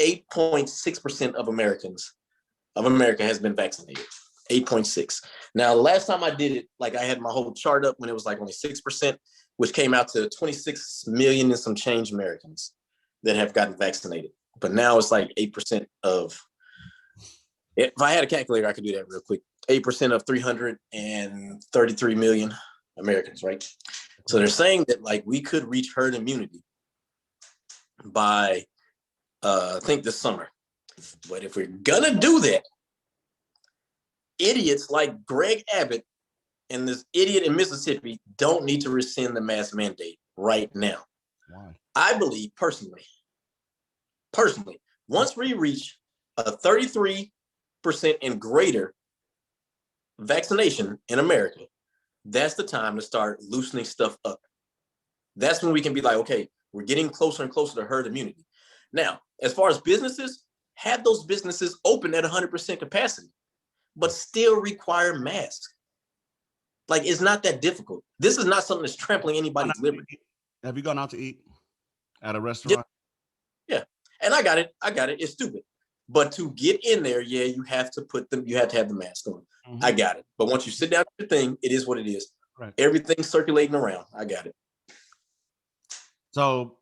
8.6% of America has been vaccinated. 8.6. Now, the last time I did it, like, I had my whole chart up when it was like only 6%, which came out to 26 million and some change Americans that have gotten vaccinated. But now it's like 8% of. If I had a calculator, I could do that real quick. 8% of 333 million Americans, right? So they're saying that, like, we could reach herd immunity by, I think, this summer. But if we're gonna do that, idiots like Greg Abbott and this idiot in Mississippi don't need to rescind the mask mandate right now. Why? I believe personally, once we reach a 33% and greater vaccination in America, that's the time to start loosening stuff up. That's when we can be like, okay, we're getting closer and closer to herd immunity. Now, as far as businesses, have those businesses open at 100% capacity, but still require masks. Like, it's not that difficult. This is not something that's trampling anybody's liberty. Have you gone out to eat at a restaurant? Yeah. And I got it. It's stupid. But to get in there, yeah, you have to have the mask on. Mm-hmm. I got it. But once you sit down at your thing, it is what it is. Right. Everything's circulating around. I got it. So,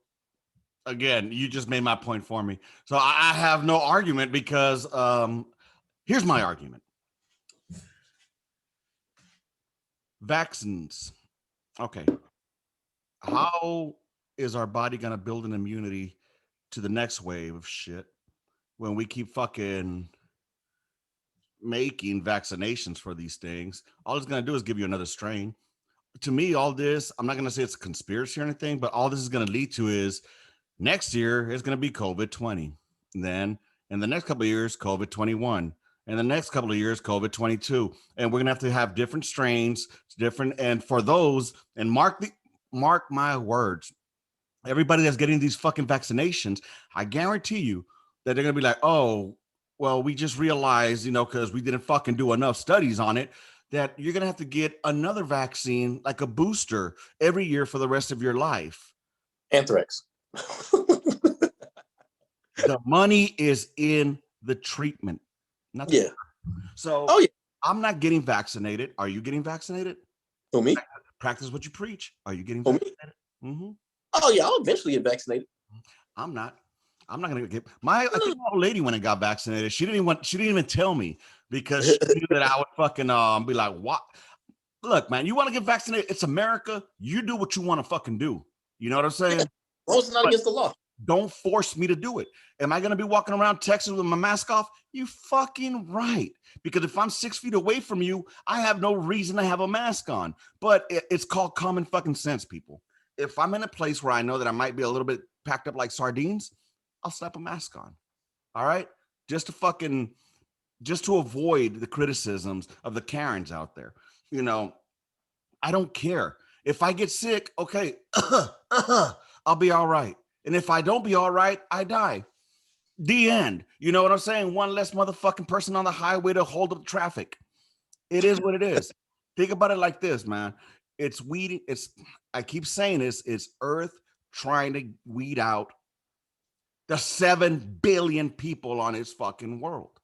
again, you just made my point for me. So I have no argument because here's my argument. Vaccines. Okay. How is our body going to build an immunity to the next wave of shit when we keep fucking making vaccinations for these things? All it's going to do is give you another strain. To me, all this, I'm not going to say it's a conspiracy or anything, but all this is going to lead to is next year is going to be COVID-20. Then in the next couple of years, COVID-21. And the next couple of years, COVID-22. And we're going to have different strains, and for those, and mark my words, everybody that's getting these fucking vaccinations, I guarantee you that they're going to be like, oh, well, we just realized, because we didn't fucking do enough studies on it, that you're going to have to get another vaccine, like a booster, every year for the rest of your life. Anthrax. The money is in the treatment. Yeah. So I'm not getting vaccinated. Are you getting vaccinated? For me? Practice what you preach. Are you getting vaccinated? Mm-hmm. Oh, yeah, I'll eventually get vaccinated. I'm not going to get I think my old lady went and got vaccinated. She didn't even tell me because she knew that I would fucking be like, what? Look, man, you want to get vaccinated? It's America. You do what you want to fucking do. You know what I'm saying? Yeah. Well, it's not against the law. Don't force me to do it. Am I going to be walking around Texas with my mask off? You fucking right. Because if I'm 6 feet away from you, I have no reason to have a mask on. But it's called common fucking sense, people. If I'm in a place where I know that I might be a little bit packed up like sardines, I'll slap a mask on. All right? Just to avoid the criticisms of the Karens out there. I don't care. If I get sick, okay, I'll be all right. And if I don't be all right, I die. The end. You know what I'm saying? One less motherfucking person on the highway to hold up traffic. It is what it is. Think about it like this, man. It's weeding. I keep saying this. It's Earth trying to weed out the 7 billion people on its fucking world.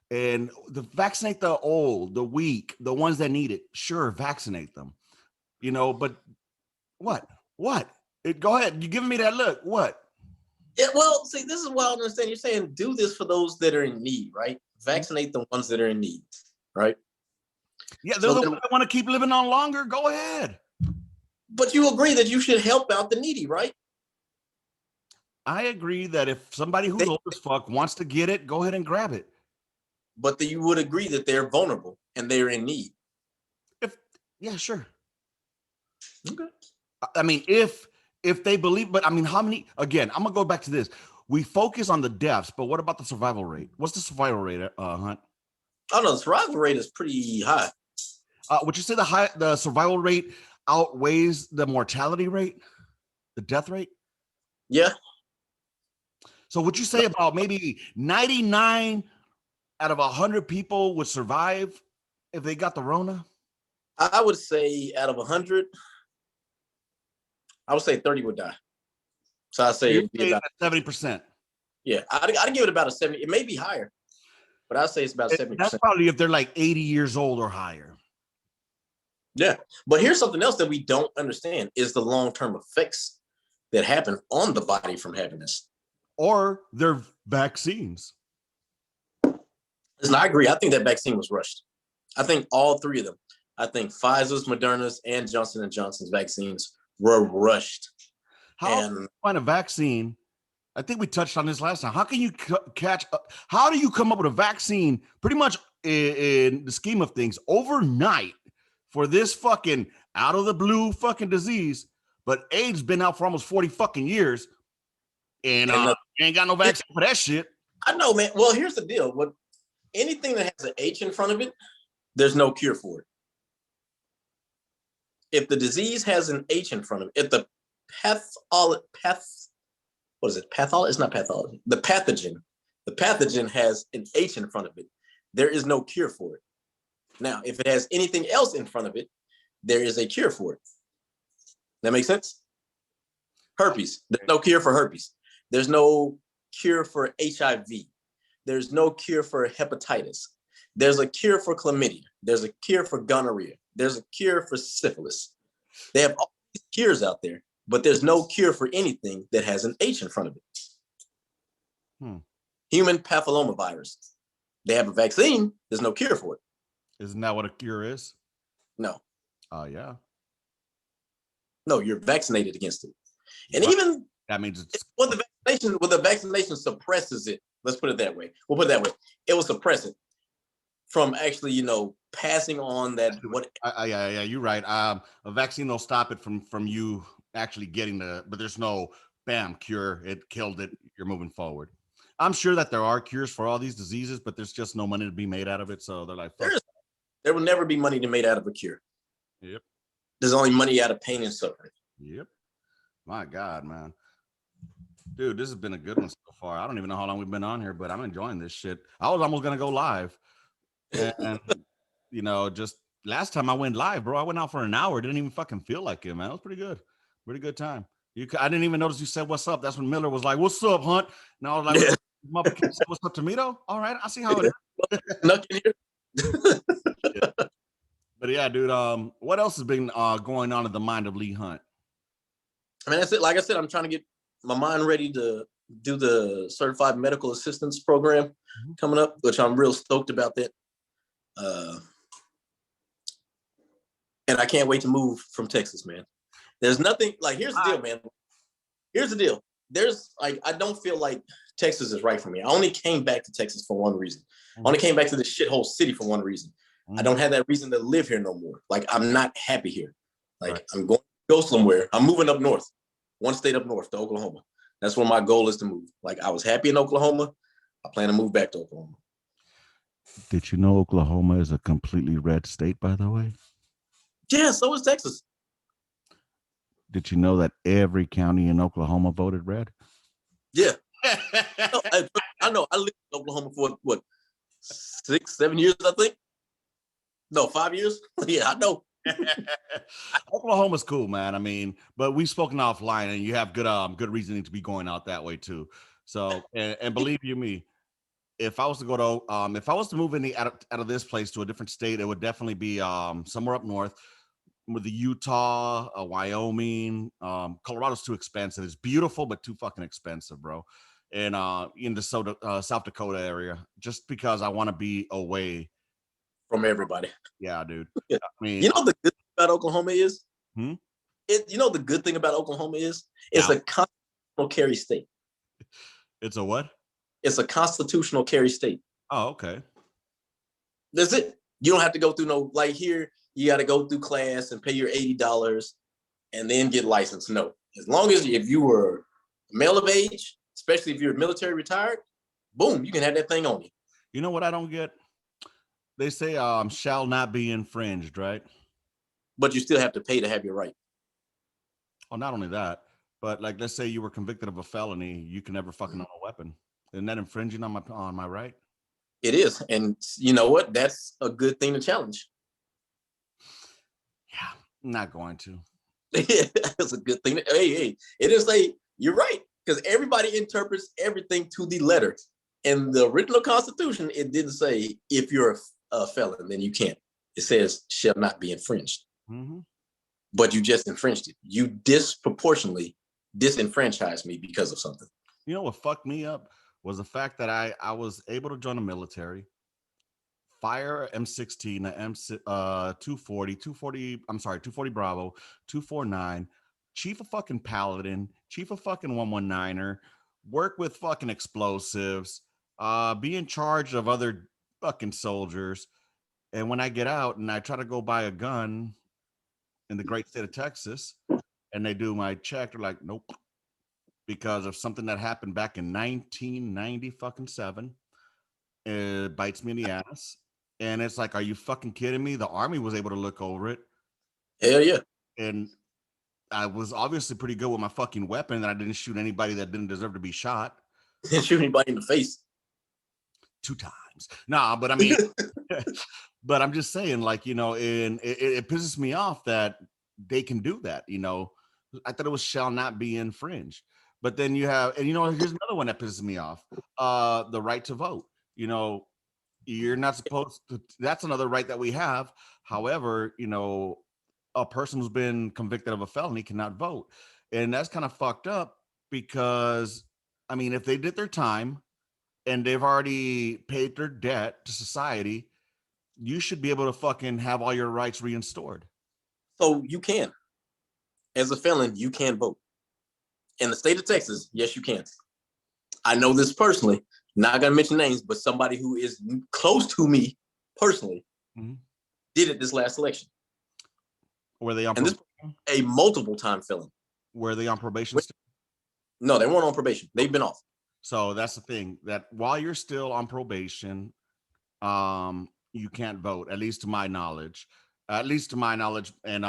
And vaccinate the old, the weak, the ones that need it. Sure, vaccinate them. But what? Go ahead. You're giving me that look. What? Yeah, well, see, this is what I don't understand. You're saying do this for those that are in need, right? Vaccinate the ones that are in need, right? Yeah, they're the ones that want to keep living on longer. Go ahead. But you agree that you should help out the needy, right? I agree that if somebody who's old as fuck wants to get it, go ahead and grab it. But you would agree that they're vulnerable and they're in need. Yeah, sure. Okay. I mean, if they believe, but I mean, how many? Again, I'm gonna go back to this. We focus on the deaths, but what about the survival rate? What's the survival rate, Hunt? Oh no, the survival rate is pretty high. Would you say the survival rate outweighs the mortality rate, the death rate? Yeah. So would you say about maybe 99 out of 100 people would survive if they got the Rona? I would say out of 100, I would say 30 would die. So I say it'd be about 70%. Yeah, I'd give it about a 70. It may be higher, but I'd say it's about 70%. That's probably if they're like 80 years old or higher. Yeah, but here's something else that we don't understand is the long-term effects that happen on the body from having this. Or their vaccines. Listen, I agree. I think that vaccine was rushed. I think all three of them. I think Pfizer's, Moderna's, and Johnson & Johnson's vaccines were rushed. How do you find a vaccine? I think we touched on this last time. How can you how do you come up with a vaccine pretty much in the scheme of things overnight for this fucking out of the blue fucking disease? But AIDS been out for almost 40 fucking years and ain't got no vaccine for that shit. I know, man. Well, here's the deal. Anything that has an H in front of it, there's no cure for it. If the disease has an H in front of it, if the It's not pathology. The pathogen has an H in front of it. There is no cure for it. Now, if it has anything else in front of it, there is a cure for it. That makes sense? Herpes. There's no cure for herpes. There's no cure for HIV. There's no cure for hepatitis. There's a cure for chlamydia. There's a cure for gonorrhea. There's a cure for syphilis. They have all these cures out there, but there's no cure for anything that has an H in front of it. Human papillomavirus. They have a vaccine. There's no cure for it. Isn't that what a cure is? No. Yeah. No, you're vaccinated against it. And even that means it's the vaccination suppresses it. Let's put it that way. We'll put it that way. It will suppress it from actually, passing on that. Yeah, you're right. A vaccine will stop it from you actually getting but there's no bam cure. It killed it. You're moving forward. I'm sure that there are cures for all these diseases, but there's just no money to be made out of it. So they're like, there will never be money to made out of a cure. Yep. There's only money out of pain and suffering. Yep. My God, man. Dude, this has been a good one so far. I don't even know how long we've been on here, but I'm enjoying this shit. I was almost going to go live. And, just last time I went live, bro, I went out for an hour. Didn't even fucking feel like it, man. It was pretty good. Pretty good time. I didn't even notice you said, what's up? That's when Miller was like, what's up, Hunt? And I was like, what's up, Tomato? All right, I see how it is. Snuck in here. Yeah. But yeah, dude, what else has been going on in the mind of Lee Hunt? I mean, that's it. Like I said, I'm trying to get my mind ready to do the certified medical assistance program coming up, which I'm real stoked about that. And I can't wait to move from Texas, man. There's nothing like, here's the deal, man. Here's the deal. I don't feel like Texas is right for me. I only came back to Texas for one reason. I only came back to this shithole city for one reason. I don't have that reason to live here no more. Like, I'm not happy here. Like, I'm going to go somewhere. I'm moving up north, one state up north to Oklahoma. That's where my goal is to move. Like, I was happy in Oklahoma. I plan to move back to Oklahoma. Did you know Oklahoma is a completely red state, by the way? Yeah, so is Texas. Did you know that every county in Oklahoma voted red? Yeah. I know. I lived in Oklahoma for what 6-7 years, I think. No, 5 years. Yeah, I know. Oklahoma's cool, man. I mean, but we've spoken offline, and you have good reasoning to be going out that way too. So, and believe you me, if I was to go to if I was to move out of this place to a different state, it would definitely be somewhere up north, with the Utah, Wyoming. Colorado's too expensive. It's beautiful, but too fucking expensive, bro. And in the South Dakota area, just because I want to be away from everybody. Yeah, dude. Yeah. I mean, you know the good thing about Oklahoma is You know the good thing about Oklahoma is it's Yeah. a constitutional carry state. It's a what? It's a constitutional carry state. Oh, okay. That's it. You don't have to go through no, like here, you got to go through class and pay your $80 and then get licensed. No, as long as if you were male of age, especially if you're military retired, boom, you can have that thing on you. You know what I don't get? They say shall not be infringed, right? But you still have to pay to have your right. Oh, not only that, but like let's say you were convicted of a felony, you can never fucking own a weapon. Isn't that infringing on my right? It is. And you know what? That's a good thing to challenge. Yeah, I'm not going to. That's a good thing. Hey, it is you're right. Because everybody interprets everything to the letter. In the original Constitution, it didn't say if you're a felon, then you can't. It says shall not be infringed. Mm-hmm. But you just infringed it. You disproportionately disenfranchised me because of something. You know what fucked me up was the fact that I was able to join the military, fire M16, a 240, I'm sorry, 240 Bravo, 249, chief of fucking Paladin, chief of fucking 119er, work with fucking explosives, be in charge of other fucking soldiers. And when I get out and I try to go buy a gun in the great state of Texas, and they do my check, they're like, nope, because of something that happened back in 1990 fucking 7. It bites me in the ass. And it's like, are you fucking kidding me? The Army was able to look over it. Hell yeah. And I was obviously pretty good with my fucking weapon, and I didn't shoot anybody that didn't deserve to be shot. Didn't shoot anybody in the face. 2 times. Nah, but I mean, but I'm just saying, like, you know, and it pisses me off that they can do that, you know. I thought it was shall not be infringed. But then you have, and you know, here's another one that pisses me off. The right to vote. You know, you're not supposed to, that's another right that we have. However, you know, a person who's been convicted of a felony cannot vote. And that's kind of fucked up because, I mean, if they did their time and they've already paid their debt to society, you should be able to fucking have all your rights reinstored. So you can. As a felon, you can vote. In the state of Texas, yes, you can. I know this personally. Not gonna mention names, but somebody who is close to me personally did it this last election. Were they on probation? A multiple time felon. Were they on probation still? No, they weren't on probation. They've been off. So that's the thing, that while you're still on probation, you can't vote, at least to my knowledge. And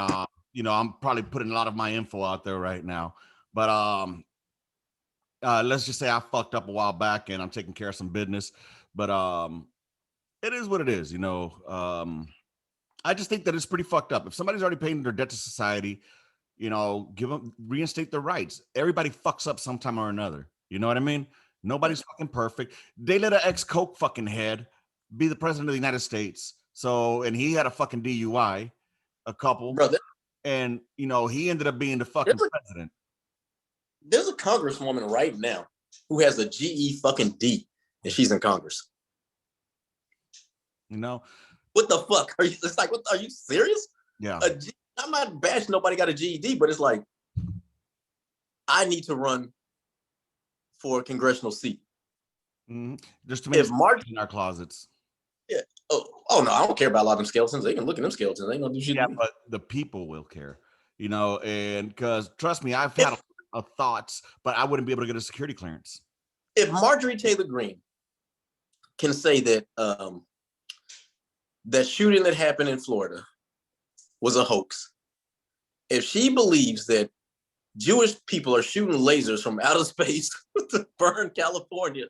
you know, I'm probably putting a lot of my info out there right now. But let's just say I fucked up a while back and I'm taking care of some business. But it is what it is, you know. I just think that it's pretty fucked up. If somebody's already paying their debt to society, you know, reinstate their rights. Everybody fucks up sometime or another. You know what I mean? Nobody's fucking perfect. They let an ex-coke fucking head be the president of the United States. So, and he had a fucking DUI, a couple. Brother. And, you know, he ended up being the fucking president. There's a congresswoman right now who has a GE fucking D, and she's in Congress. You know? What the fuck? It's like, what, are you serious? Yeah. I'm not bashing nobody got a GED, but it's like, I need to run for a congressional seat. Just to make it in our closets. Yeah. Oh no, I don't care about a lot of them skeletons. They can look at them skeletons. They ain't gonna do shit. Yeah, but the people will care, you know, and because trust me, I've had a thoughts, but I wouldn't be able to get a security clearance. If Marjorie Taylor Greene can say that that shooting that happened in Florida was a hoax, if she believes that Jewish people are shooting lasers from outer space to burn California,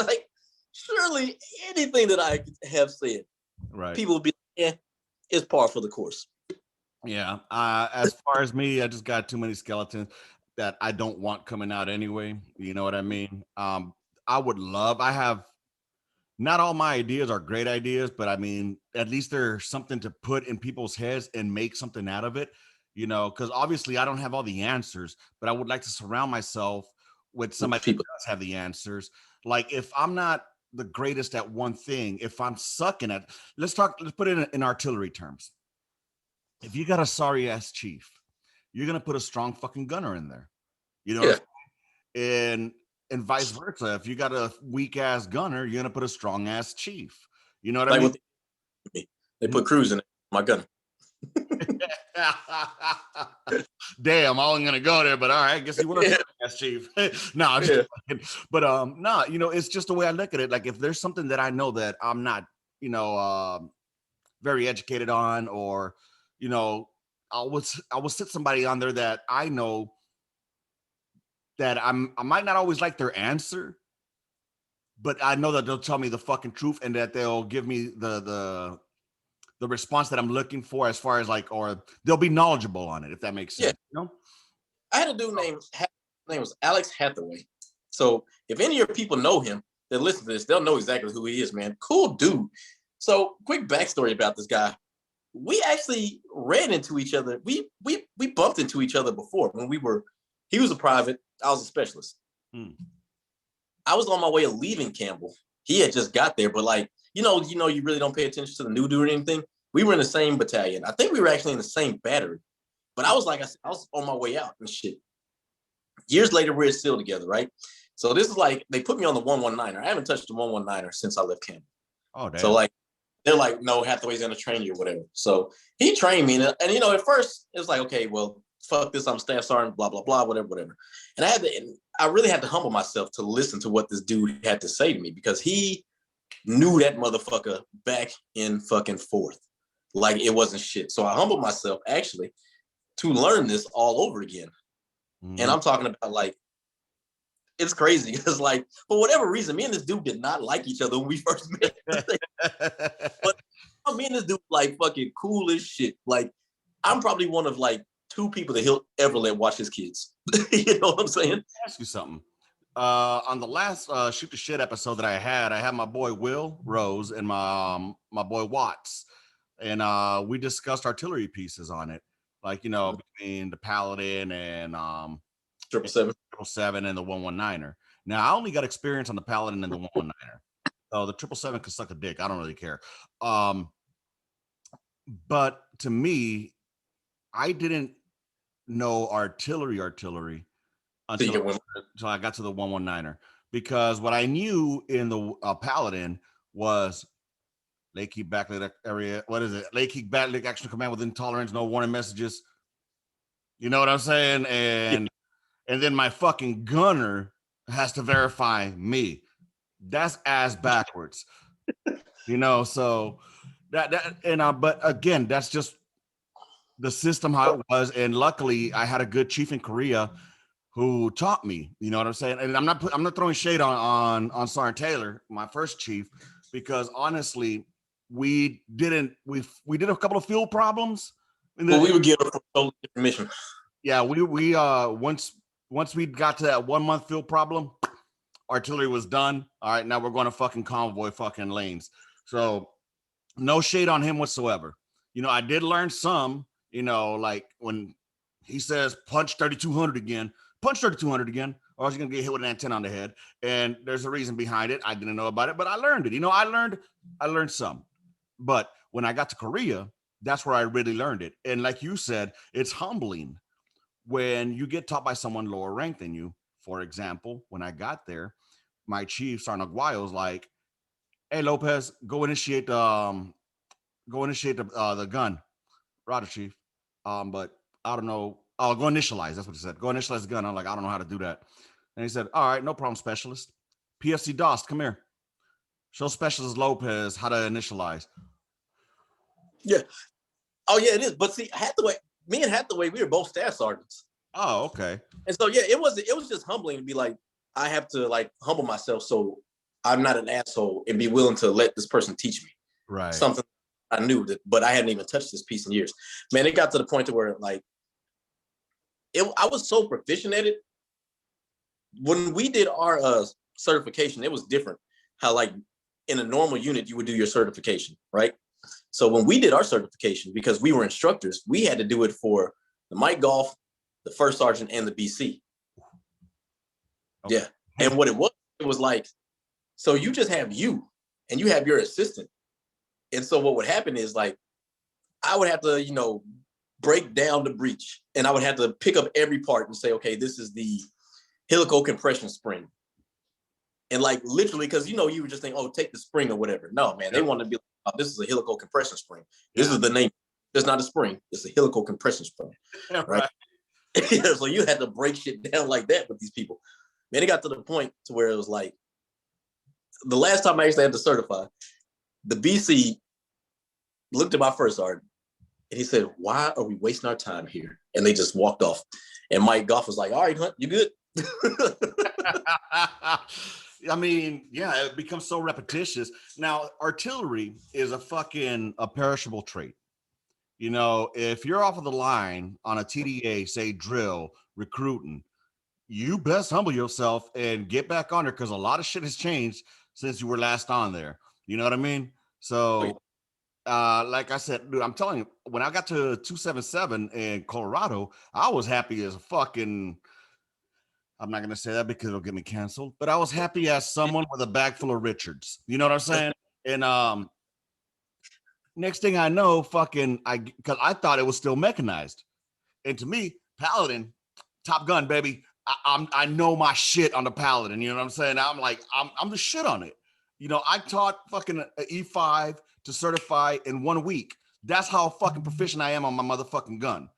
like surely anything that I have said, right, people will be, it's par for the course. Yeah. As far as me, I just got too many skeletons that I don't want coming out anyway. You know what I mean? I have, not all my ideas are great ideas, but I mean, at least there's something to put in people's heads and make something out of it, you know, because obviously I don't have all the answers, but I would like to surround myself with somebody who does have the answers. Like if I'm not the greatest at one thing, if I'm sucking at, let's put it in artillery terms. If you got a sorry ass chief you're gonna put a strong fucking gunner in there. You know, Yeah. and vice versa. If you got a weak ass gunner, you're gonna put a strong ass chief. You know what I Like mean? what they put Cruz in my gun. Damn, I wasn't gonna go there, but all right, I guess you was as chief. No, I'm just kidding. But no, you know, it's just the way I look at it. Like if there's something that I know that I'm not, you know, very educated on, or you know, I will sit somebody on there that I know that I might not always like their answer, but I know that they'll tell me the fucking truth and that they'll give me the response that I'm looking for, as far as like, or they'll be knowledgeable on it, if that makes Yeah. sense. You know? I had a dude named his name was Alex Hathaway. So if any of your people know him that listen to this, they'll know exactly who he is, man. Cool dude. So quick backstory about this guy. We actually ran into each other. We bumped into each other before when he was a private, I was a specialist. I was on my way of leaving Campbell. He had just got there, but like, you really don't pay attention to the new dude or anything. We were in the same battalion. I think we were actually in the same battery. But I was on my way out and shit. Years later, we're still together, right? So this is like, they put me on the 119er. I haven't touched the 119er since I left Campbell. Oh, damn. So like, they're like, no, Hathaway's gonna train you or whatever. So he trained me, and at first it was like, okay, well, fuck this, I'm staff sergeant, blah blah blah, whatever. And I really had to humble myself to listen to what this dude had to say to me, because he knew that motherfucker back in fucking fourth, like it wasn't shit. So I humbled myself actually to learn this all over again. And I'm talking about like, it's crazy because like, for whatever reason, me and this dude did not like each other when we first met. But me and this dude like fucking cool as shit. Like I'm probably one of like 2 people that he'll ever let watch his kids. You know what I'm saying? Ask you something. On the last shoot the shit episode that I had my boy Will Rose and my boy Watts, and we discussed artillery pieces on it, like, you know, between the Paladin and 777 and the 119er. Now I only got experience on the Paladin and the 119er, so the 777 could suck a dick. I don't really care. But to me, I didn't know artillery until I got to the 119er, because what I knew in the Paladin was Lake Keep Backlit area. What is it? Lake Keep Backlit Action Command with intolerance, no warning messages. You know what I'm saying? And then my fucking gunner has to verify me. That's ass backwards. You know, so but again, that's just the system how it was. And luckily I had a good chief in Korea who taught me, you know what I'm saying? And I'm not throwing shade on Sergeant Taylor, my first chief, because honestly, we did a couple of field problems. Well, we would get a totally different mission. Yeah, we once we got to that 1 month field problem, artillery was done. All right, now we're going to fucking convoy fucking lanes. So no shade on him whatsoever. You know, I did learn some, you know, like when he says punch 3200 again, punch 3200 again, or else you're going to get hit with an antenna on the head. And there's a reason behind it. I didn't know about it, but I learned it. You know, I learned some. But when I got to Korea, that's where I really learned it. And like you said, it's humbling when you get taught by someone lower ranked than you. For example, when I got there, my chief, Sergeant Aguayo, was like, hey, Lopez, go initiate the gun. Roger, chief. But I don't know. Oh, go initialize. That's what he said. Go initialize the gun. I'm like, I don't know how to do that. And he said, all right, no problem, specialist. PFC DOS, come here. Show Specialist Lopez how to initialize. Yeah. Oh, yeah, it is. But see, me and Hathaway, we were both staff sergeants. Oh, okay. And so, yeah, it was just humbling to be like, I have to like humble myself so I'm not an asshole and be willing to let this person teach me. Right. Something I knew that, but I hadn't even touched this piece in years. Man, it got to the point to where like, I was so proficient at it. When we did our certification, it was different. How like in a normal unit, you would do your certification, right? So when we did our certification, because we were instructors, we had to do it for the Mike Golf, the first sergeant, and the BC. Okay. Yeah. And what it was like, so you just have you and you have your assistant. And so what would happen is like, I would have to, break down the breech, and I would have to pick up every part and say, okay, this is the helical compression spring. And like literally, because you would just think, oh, take the spring or whatever. No, man, they want to be like, oh, this is a helical compression spring. This is the name. It's not a spring. It's a helical compression spring. Right. So you had to break shit down like that with these people. Man, it got to the point to where it was like, the last time I actually had to certify, the BC looked at my first art and he said, why are we wasting our time here? And they just walked off. And Mike Goff was like, all right, Hunt, you good? I mean, yeah, it becomes so repetitious. Now, artillery is a perishable trait. If you're off of the line on a TDA, say drill, recruiting, you best humble yourself and get back on there because a lot of shit has changed since you were last on there. You know what I mean? So, like I said, dude, I'm telling you, when I got to 277 in Colorado, I was happy as a fucking... I'm not going to say that because it'll get me canceled, but I was happy as someone with a bag full of Richards. You know what I'm saying? And next thing I know, because I thought it was still mechanized. And to me, Paladin, Top Gun, baby, I know my shit on the Paladin. You know what I'm saying? I'm like, I'm the shit on it. I taught fucking E5 to certify in 1 week. That's how fucking proficient I am on my motherfucking gun.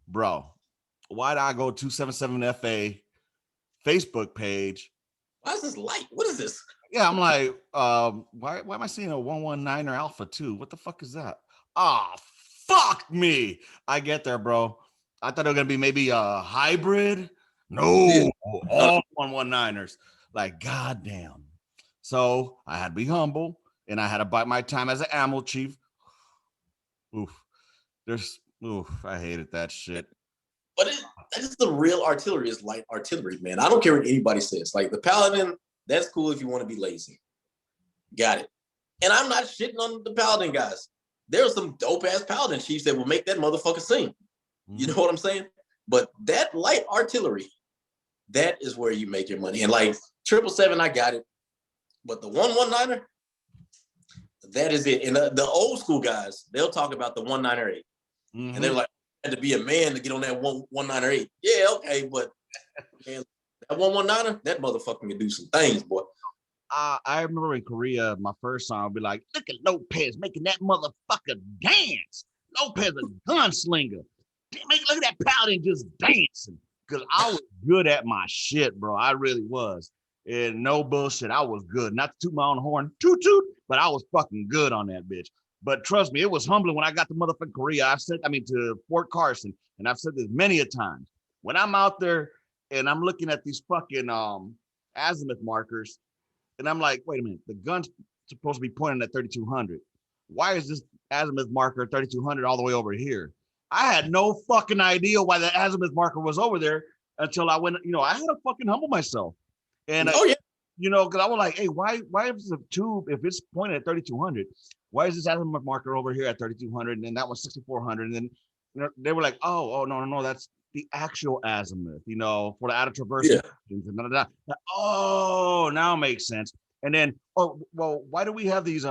Bro, why did I go 277 FA Facebook page? Why is this light? What is this? Yeah, I'm like, why am I seeing a 119er Alpha 2? What the fuck is that? Ah, fuck me. I get there, bro. I thought it was gonna be maybe a hybrid. No, all 119ers. Like, goddamn. So I had to be humble and I had to bite my time as an ammo chief. I hated that shit. But that is the real artillery, is light artillery, man. I don't care what anybody says. Like the Paladin, that's cool if you want to be lazy. Got it. And I'm not shitting on the Paladin guys. There are some dope ass Paladin chiefs that will make that motherfucker sing. You know what I'm saying? But that light artillery, that is where you make your money. And like 777, I got it. But the 119er, that is it. And the old school guys, they'll talk about the 198. And they're like, I had to be a man to get on that 198. Yeah, okay, but man, that 119er, that motherfucker can do some things, boy. I remember in Korea, my first song would be like, look at Lopez making that motherfucker dance. Lopez a gunslinger. Look at that Paladin just dancing. Because I was good at my shit, bro. I really was. And no bullshit, I was good. Not to toot my own horn, toot toot, but I was fucking good on that bitch. But trust me, it was humbling when I got to motherfucking Korea. To Fort Carson, and I've said this many a times. When I'm out there and I'm looking at these fucking azimuth markers, and I'm like, wait a minute, the gun's supposed to be pointing at 3,200. Why is this azimuth marker 3,200 all the way over here? I had no fucking idea why the azimuth marker was over there until I went, I had to fucking humble myself. And, because I was like, hey, why is the tube, if it's pointing at 3,200, why is this azimuth marker over here at 3,200 and then that was 6,400? And then they were like, oh, no, that's the actual azimuth, for the outer traverse. Yeah. Oh, now it makes sense. And then, why do we have these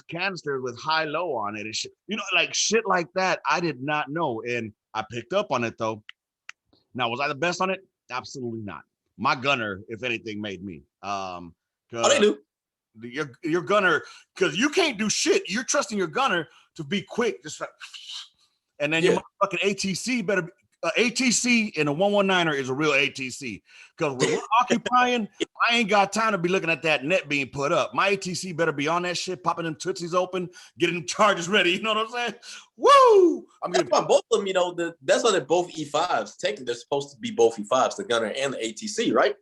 canisters with high-low on it? And shit, like shit like that. I did not know, and I picked up on it though. Now, was I the best on it? Absolutely not. My gunner, if anything, made me. They do. Your gunner, because you can't do shit. You're trusting your gunner to be quick, just like, and then your motherfucking ATC better be. ATC in a 119er is a real ATC, because when we're occupying, I ain't got time to be looking at that net being put up. My ATC better be on that shit, popping them tootsies open, getting them charges ready. You know what I'm saying? Woo! That's why both of them, that's why they're both E5s. Technically, they're supposed to be both E5s, the gunner and the ATC, right?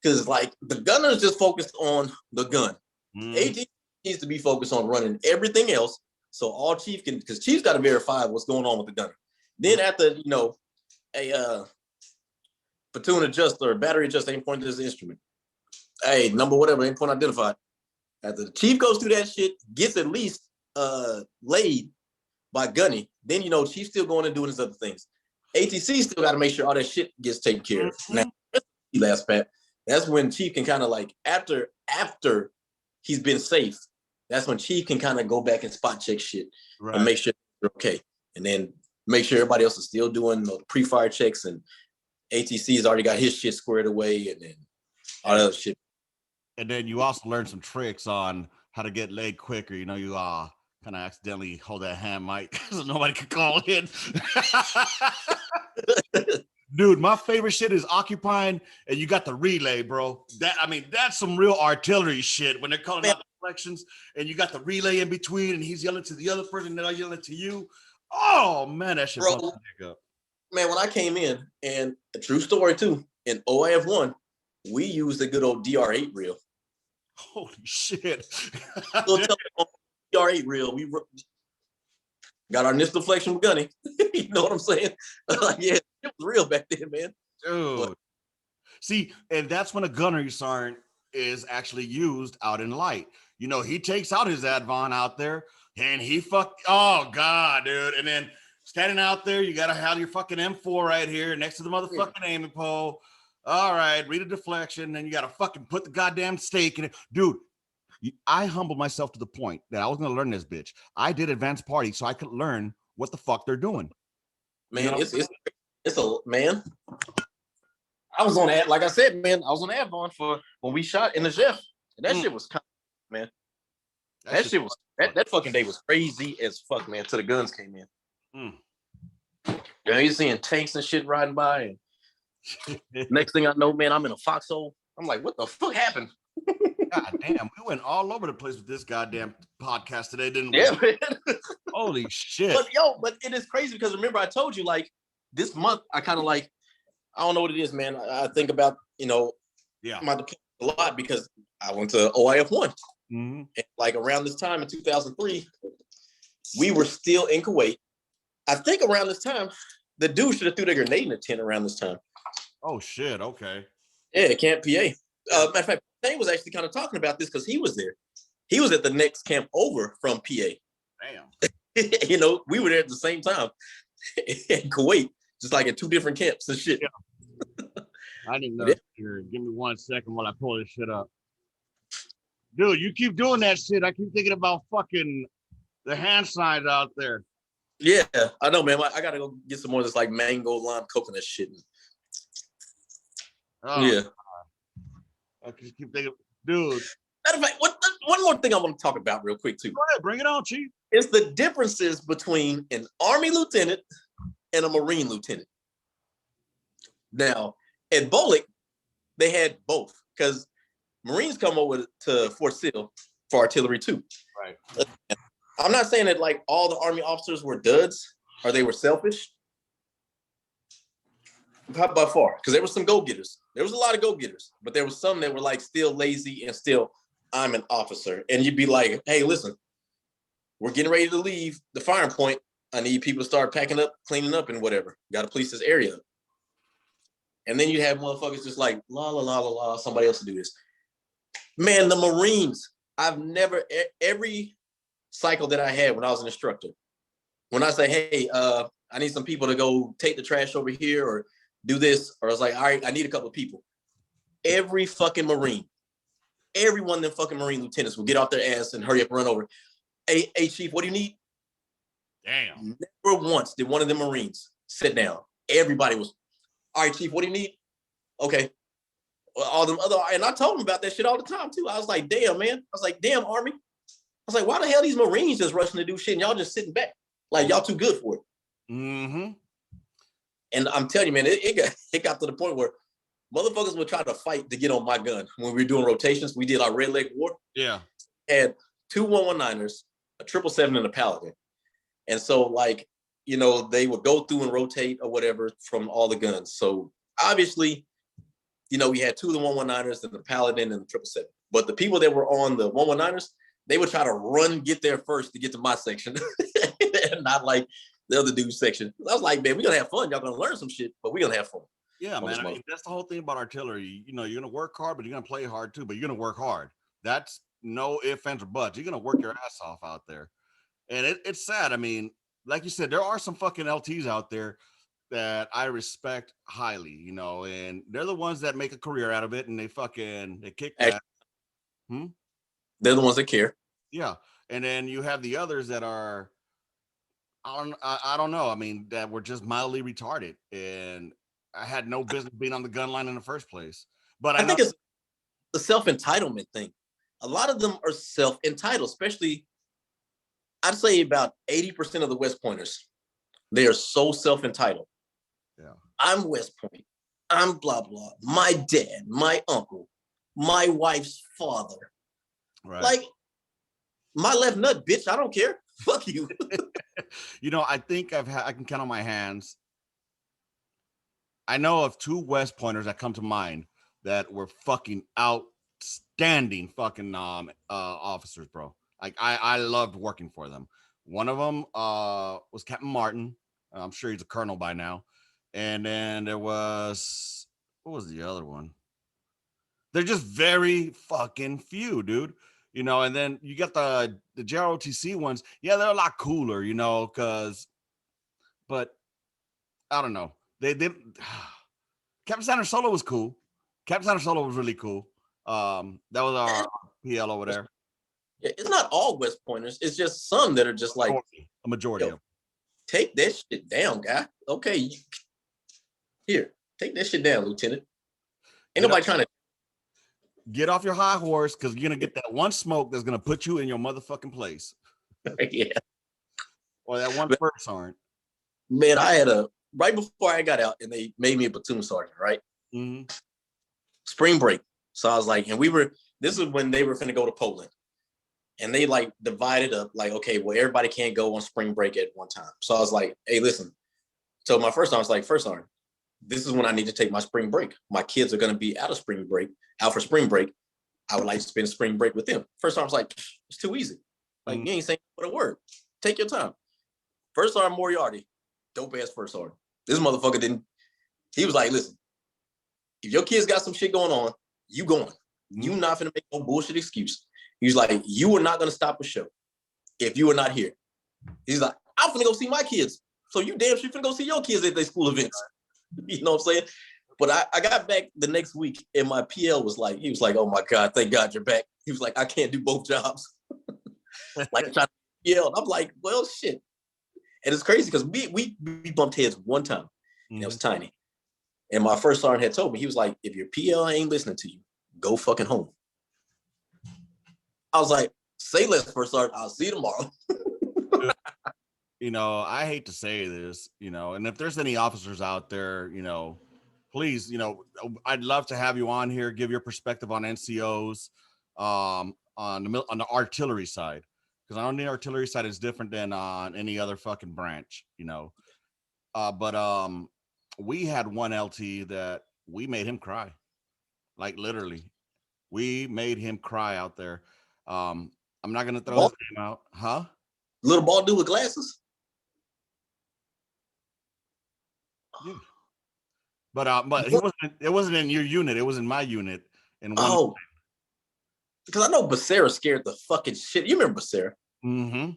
Because like the gunner is just focused on the gun. ATC needs to be focused on running everything else, so all chief can, because chief's got to verify what's going on with the gunner. Then after a platoon adjuster or battery adjuster ain't pointing to this instrument. Hey, number whatever, ain't point identified. After the chief goes through that shit, gets at least laid by Gunny, then chief's still going and doing his other things. ATC still got to make sure all that shit gets taken care of. Now, last pat, that's when chief can kind of like after he's been safe, that's when chief can kind of go back and spot check shit and make sure they're okay. and then make sure everybody else is still doing the pre-fire checks, and ATC's already got his shit squared away, and then all that other shit. And then you also learn some tricks on how to get laid quicker. You know, you kind of accidentally hold that hand mic so nobody can call in. Dude, my favorite shit is occupying, and you got the relay, bro. That's some real artillery shit when they're calling out deflections, and you got the relay in between, and he's yelling to the other person, and they're yelling to you. Oh man, that shit bro, bumps the up. Man, when I came in, and a true story too, in OIF1, we used the good old DR8 reel. Holy shit. DR8 reel. We got our initial deflection with Gunny. You know what I'm saying? Yeah, it was real back then, man. Dude. But, see, and that's when a gunnery sergeant is actually used out in light. You know, he takes out his Advon out there, and oh God, dude. And then standing out there, you gotta have your fucking M4 right here next to the motherfucking aiming pole. All right, read a deflection, then you gotta fucking put the goddamn stake in it. Dude, I humbled myself to the point that I was gonna learn this bitch. I did advanced party so I could learn what the fuck they're doing. Man, you know it's a man. I was on that, like I said, man. I was on Avon for when we shot in the Jeff. And that shit was man. That shit was that fucking day was crazy as fuck, man. Till the guns came in. You know, you're seeing tanks and shit riding by, and next thing I know, man, I'm in a foxhole. I'm like, what the fuck happened? God damn, we went all over the place with this goddamn podcast today, didn't we? Yeah, man. Holy shit. But it is crazy because remember I told you, like, this month I kind of like, I don't know what it is, man. I think about, you know, my deployment a lot because I went to OIF1. Mm-hmm. And like around this time in 2003, we were still in Kuwait. I think around this time, the dude should have threw the grenade in the tent around this time. Oh shit, okay. Yeah, Camp PA. Matter of fact, Payne was actually kind of talking about this because he was there. He was at the next camp over from PA. Damn. You know, we were there at the same time in Kuwait, just like at two different camps and shit. Yeah. I didn't know. Here, give me 1 second while I pull this shit up. Dude, you keep doing that shit. I keep thinking about fucking the hand signs out there. Yeah, I know, man. I gotta go get some more of this like mango lime coconut shit. Oh, yeah. I just keep thinking, dude. Matter of fact, one more thing I want to talk about real quick too. Go ahead, bring it on, Chief. It's the differences between an Army lieutenant and a Marine lieutenant. Now, at Bolick, they had both because Marines come over to Fort Sill for artillery too. Right. I'm not saying that like all the Army officers were duds or they were selfish. By far, because there were some go-getters. There was a lot of go-getters, but there was some that were like still lazy and still, I'm an officer. And you'd be like, hey, listen, we're getting ready to leave the firing point. I need people to start packing up, cleaning up and whatever. Got to police this area. And then you have motherfuckers just like, la, la, la, la, la, somebody else to do this. Man, the Marines, every cycle that I had when I was an instructor, when I say, hey, I need some people to go take the trash over here or do this, or I was like, all right, I need a couple of people. Every fucking Marine, every one of them fucking Marine lieutenants will get off their ass and hurry up and run over. Hey, Chief, what do you need? Damn. Never once did one of them Marines sit down. Everybody was, all right, Chief, what do you need? Okay. All them other, and I told them about that shit all the time too. I was like, damn, man. I was like, damn, Army. I was like, why the hell these Marines just rushing to do shit and y'all just sitting back? Like, y'all too good for it. Mm-hmm. And I'm telling you, man, it got to the point where motherfuckers would try to fight to get on my gun. When we were doing rotations, we did our Red Leg War. Yeah. Had 2 119ers, a 777, and a Paladin. And so, like, you know, they would go through and rotate or whatever from all the guns. So obviously, you know, we had 2 of the 119ers and the Paladin and the 777. But the people that were on the 119ers, they would try to get there first to get to my section. And not like the other dude's section. I was like, man, we're gonna have fun. Y'all gonna learn some shit, but we're gonna have fun. Yeah, man. I mean, that's the whole thing about artillery. You know, you're gonna work hard, but you're gonna play hard too. But you're gonna work hard. That's no ifs, ands, or buts. You're gonna work your ass off out there. And it's sad. I mean, like you said, there are some fucking LTs out there that I respect highly, you know, and they're the ones that make a career out of it, and they kick ass. They're the ones that care. Yeah. And then you have the others that are, I don't know. I mean, that we're just mildly retarded, and I had no business being on the gun line in the first place. But I I know, think it's the self-entitlement thing. A lot of them are self-entitled, especially I'd say about 80% of the West Pointers. They are so self-entitled. yeah, I'm West Point. I'm blah blah. My dad, my uncle, my wife's father. right. Like my left nut, bitch. I don't care. Fuck you. I think I can count on my hands. I know of two West Pointers that come to mind that were fucking outstanding fucking officers, bro. Like I loved working for them. One of them was Captain Martin. I'm sure he's a colonel by now. And then there was, what was the other one? They're just very fucking few, dude. And then you get the JROTC ones. Yeah, they're a lot cooler, because, but I don't know. They didn't. Captain Sanders Solo was cool. Captain Sanders Solo was really cool. That was our PL over there. It's not all West Pointers. It's just some that are just like A majority yo, of them. take that shit down, guy. Okay, here, take that shit down, Lieutenant. Ain't nobody trying to. Get off your high horse, because you're gonna get that one smoke that's gonna put you in your motherfucking place, Yeah, or that one first sergeant. man. I had right before I got out, and they made me a platoon sergeant. Right, spring break. So I was like, and this is when they were finna go to Poland. And they like divided up, like, okay, well, everybody can't go on spring break at one time. So I was like, hey, listen. So my first time, I was like, first sergeant, this is when I need to take my spring break. My kids are going to be out for spring break. I would like to spend spring break with them. First sergeant was like, it's too easy. Like, you ain't saying but a word. Take your time. First sergeant Moriarty, dope ass first sergeant. This motherfucker didn't. He was like, listen, if your kids got some shit going on, you going. You not finna make no bullshit excuse. He's like, you are not going to stop a show if you are not here. He's like, I'm finna go see my kids. So you damn sure finna go see your kids at their school events. You know what I'm saying? But I got back the next week and my PL was like, he was like, oh my God, thank God you're back. He was like, I can't do both jobs. Like, trying to yell. I'm like, well, shit. And it's crazy because we bumped heads one time and it was tiny. And my first sergeant had told me, he was like, if your PL ain't listening to you, go fucking home. I was like, say less, first sergeant. I'll see you tomorrow. I hate to say this, and if there's any officers out there, please, I'd love to have you on here, give your perspective on NCOs, on the artillery side, because on the artillery side is different than on any other fucking branch, but we had one LT that we made him cry, like literally, we made him cry out there. I'm not gonna throw his name out, huh? Little ball dude with glasses. Yeah. But he wasn't. It wasn't in your unit. It was in my unit. And because I know Becerra scared the fucking shit. You remember Becerra? Mm-hmm.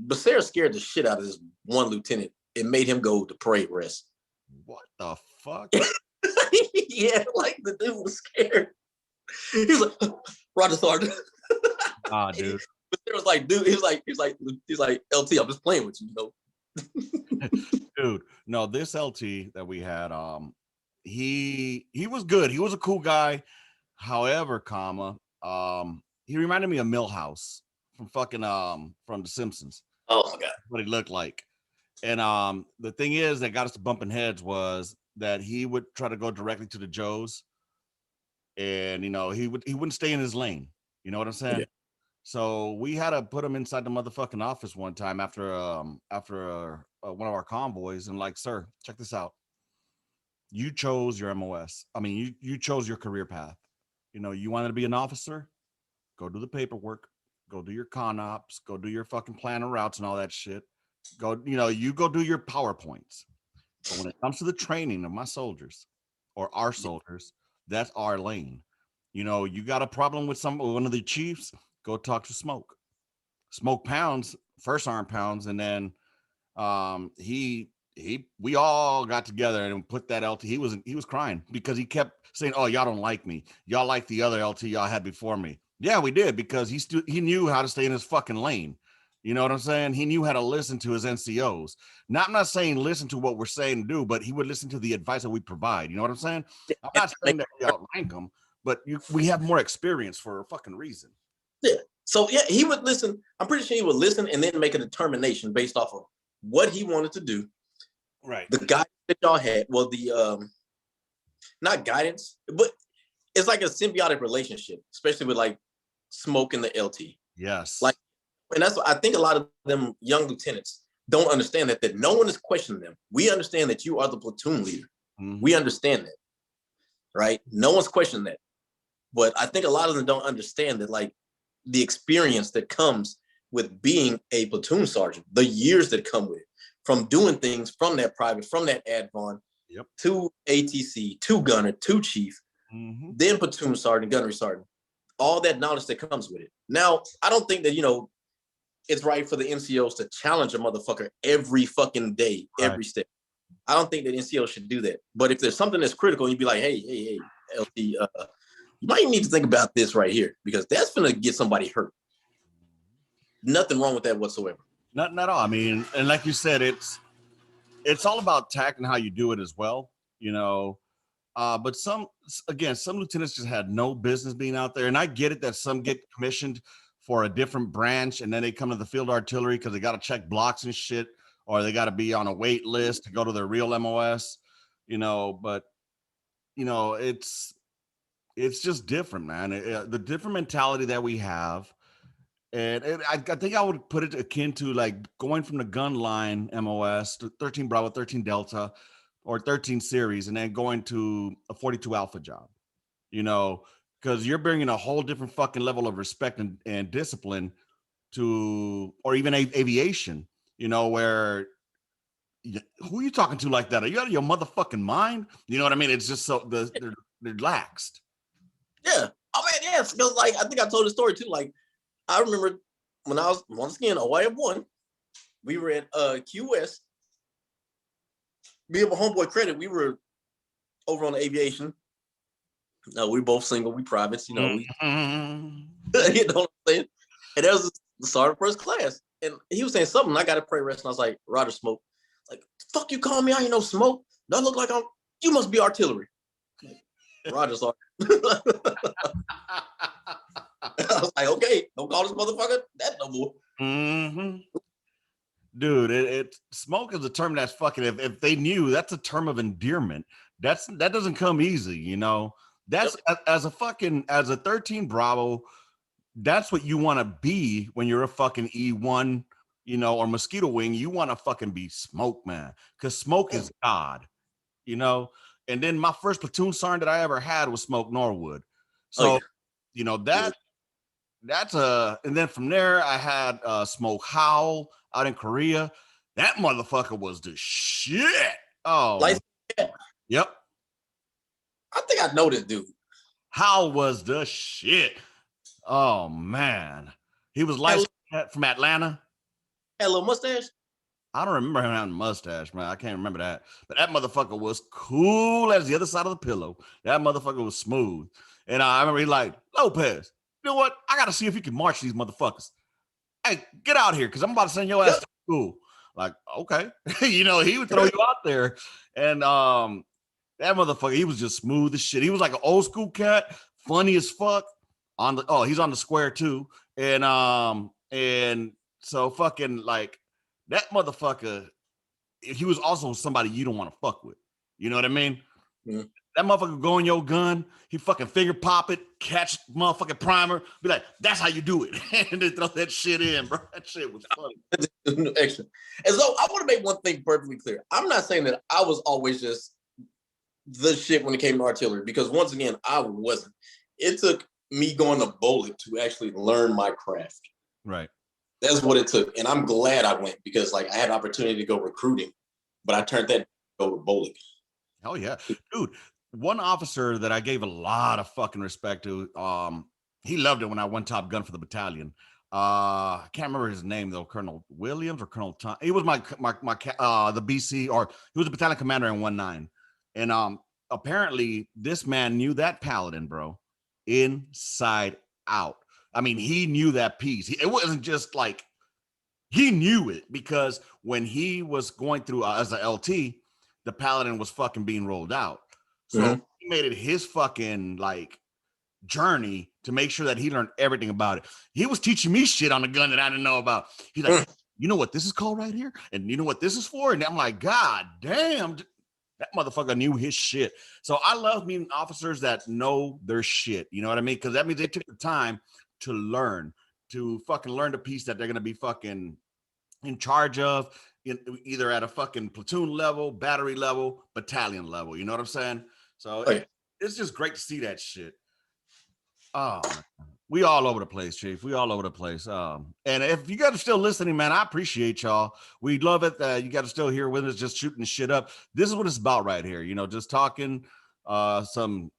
Becerra scared the shit out of this one lieutenant. It made him go to parade rest. What the fuck? Yeah, like the dude was scared. He was like, Roger Sergeant. Ah, dude. Becerra was like, dude. He's like, LT. I'm just playing with you, Dude, no, this LT that we had, he was good. He was a cool guy. However, he reminded me of Milhouse from fucking from The Simpsons. Oh my God. What he looked like. And the thing is that got us to bumping heads was that he would try to go directly to the Joes, and he wouldn't stay in his lane. You know what I'm saying? Yeah. So we had to put him inside the motherfucking office one time after one of our convoys, and like, sir, check this out. You chose your MOS. I mean, you chose your career path. You wanted to be an officer. Go do the paperwork. Go do your con ops. Go do your fucking plan of routes and all that shit. You go do your PowerPoints. But when it comes to the training of my soldiers or our soldiers, that's our lane. You got a problem with one of the chiefs, go talk to Smoke. Smoke pounds, first arm pounds, and then we all got together and put that LT. He was crying because he kept saying, "Oh, y'all don't like me. Y'all like the other LT y'all had before me." Yeah, we did, because he knew how to stay in his fucking lane. You know what I'm saying? He knew how to listen to his NCOs. I'm not saying listen to what we're saying to do, but he would listen to the advice that we provide. You know what I'm saying? I'm not saying that we outrank him, but we have more experience for a fucking reason. Yeah. So yeah, he would listen. I'm pretty sure he would listen and then make a determination based off of what he wanted to do. Right. The guidance that y'all had, well, not guidance, but it's like a symbiotic relationship, especially with like Smoke and the LT. Yes. Like, and that's what I think a lot of them young lieutenants don't understand that no one is questioning them. We understand that you are the platoon leader. Mm-hmm. We understand that, right? No one's questioning that. But I think a lot of them don't understand that, like, the experience that comes with being a platoon sergeant, the years that come with it, from doing things from that private, from that advon, to ATC, to gunner, to chief, then platoon sergeant, gunnery sergeant, all that knowledge that comes with it. Now, I don't think that, it's right for the NCOs to challenge a motherfucker every fucking day, every step. I don't think that NCOs should do that. But if there's something that's critical, you'd be like, hey, LT, you might need to think about this right here, because that's going to get somebody hurt. Nothing wrong with that whatsoever. Nothing at all. I mean, and like you said, it's all about tact and how you do it as well, but some lieutenants just had no business being out there. And I get it that some get commissioned for a different branch and then they come to the field artillery because they got to check blocks and shit, or they got to be on a wait list to go to their real MOS, but it's just different, man. The different mentality that we have. And I think I would put it akin to like going from the Gunline MOS to 13 Bravo, 13 Delta, or 13 series, and then going to a 42 Alpha job, because you're bringing a whole different fucking level of respect and discipline to, or even aviation, where who are you talking to like that? Are you out of your motherfucking mind? You know what I mean? It's just so they're relaxed. Yeah. Oh man, yes. Because like I think I told the story too. Like I remember when I was once again OIF1, we were at QS. Me and my homeboy Credit, we were over on the aviation. No, we both single, we privates, you know what I'm saying? And there was the sergeant first class. And he was saying something, I got a prayer rest, and I was like, Roger, Smoke. Like, fuck you calling me, I ain't no Smoke. Do I look like you must be artillery. Roger, sergeant. I was like, okay, don't call this motherfucker that no more. Mm-hmm. Dude, it Smoke is a term that's fucking, if they knew, that's a term of endearment. That doesn't come easy, That's as a 13 Bravo, that's what you want to be when you're a fucking E1, or Mosquito Wing. You want to fucking be Smoke, man, because Smoke is God, And then my first platoon sergeant that I ever had was Smoke Norwood. So, that's and then from there I had Smoke Howell out in Korea. That motherfucker was the shit. Oh, yep. I think I know this dude. Howell was the shit. Oh man, he was light from Atlanta. Had a little mustache. I don't remember him having a mustache, man. I can't remember that. But that motherfucker was cool as the other side of the pillow. That motherfucker was smooth. And I remember he like, Lopez, you know what? I got to see if you can march these motherfuckers. Hey, get out here because I'm about to send your ass to school. Like, okay. He would throw you out there. And that motherfucker, he was just smooth as shit. He was like an old school cat, funny as fuck. He's on the square too. And so fucking like that motherfucker, he was also somebody you don't want to fuck with. You know what I mean? Mm-hmm. That motherfucker go in your gun, he fucking finger pop it, catch motherfucking primer, be like, that's how you do it. And then throw that shit in, bro. That shit was funny. Extra. And so I want to make one thing perfectly clear. I'm not saying that I was always just the shit when it came to artillery, because once again, I wasn't. It took me going to Bullock to actually learn my craft. Right. That's what it took. And I'm glad I went, because like I had opportunity to go recruiting, but I turned that to go to Bullock. Oh yeah. Dude, one officer that I gave a lot of fucking respect to, he loved it when I went Top Gun for the battalion. I can't remember his name though, Colonel Williams or Colonel Tom. He was the BC, or he was the battalion commander in 19. And apparently this man knew that paladin, bro, inside out. I mean, he knew that piece. It wasn't just like he knew it because when he was going through as a LT, the Paladin was fucking being rolled out. So he made it his fucking like journey to make sure that he learned everything about it. He was teaching me shit on the gun that I didn't know about. He's like, you know what this is called right here? And you know what this is for? And I'm like, God damn, that motherfucker knew his shit. So I love meeting officers that know their shit. You know what I mean? Because that means they took the time to learn, to fucking learn the piece that they're going to be fucking in charge of, either at a fucking platoon level, battery level, battalion level. You know what I'm saying? So it's just great to see that shit. Oh, man. We all over the place, Chief. We all over the place. And if you guys are still listening, man, I appreciate y'all. We love it that you guys are still here with us, just shooting the shit up. This is what it's about right here. You know, just talking some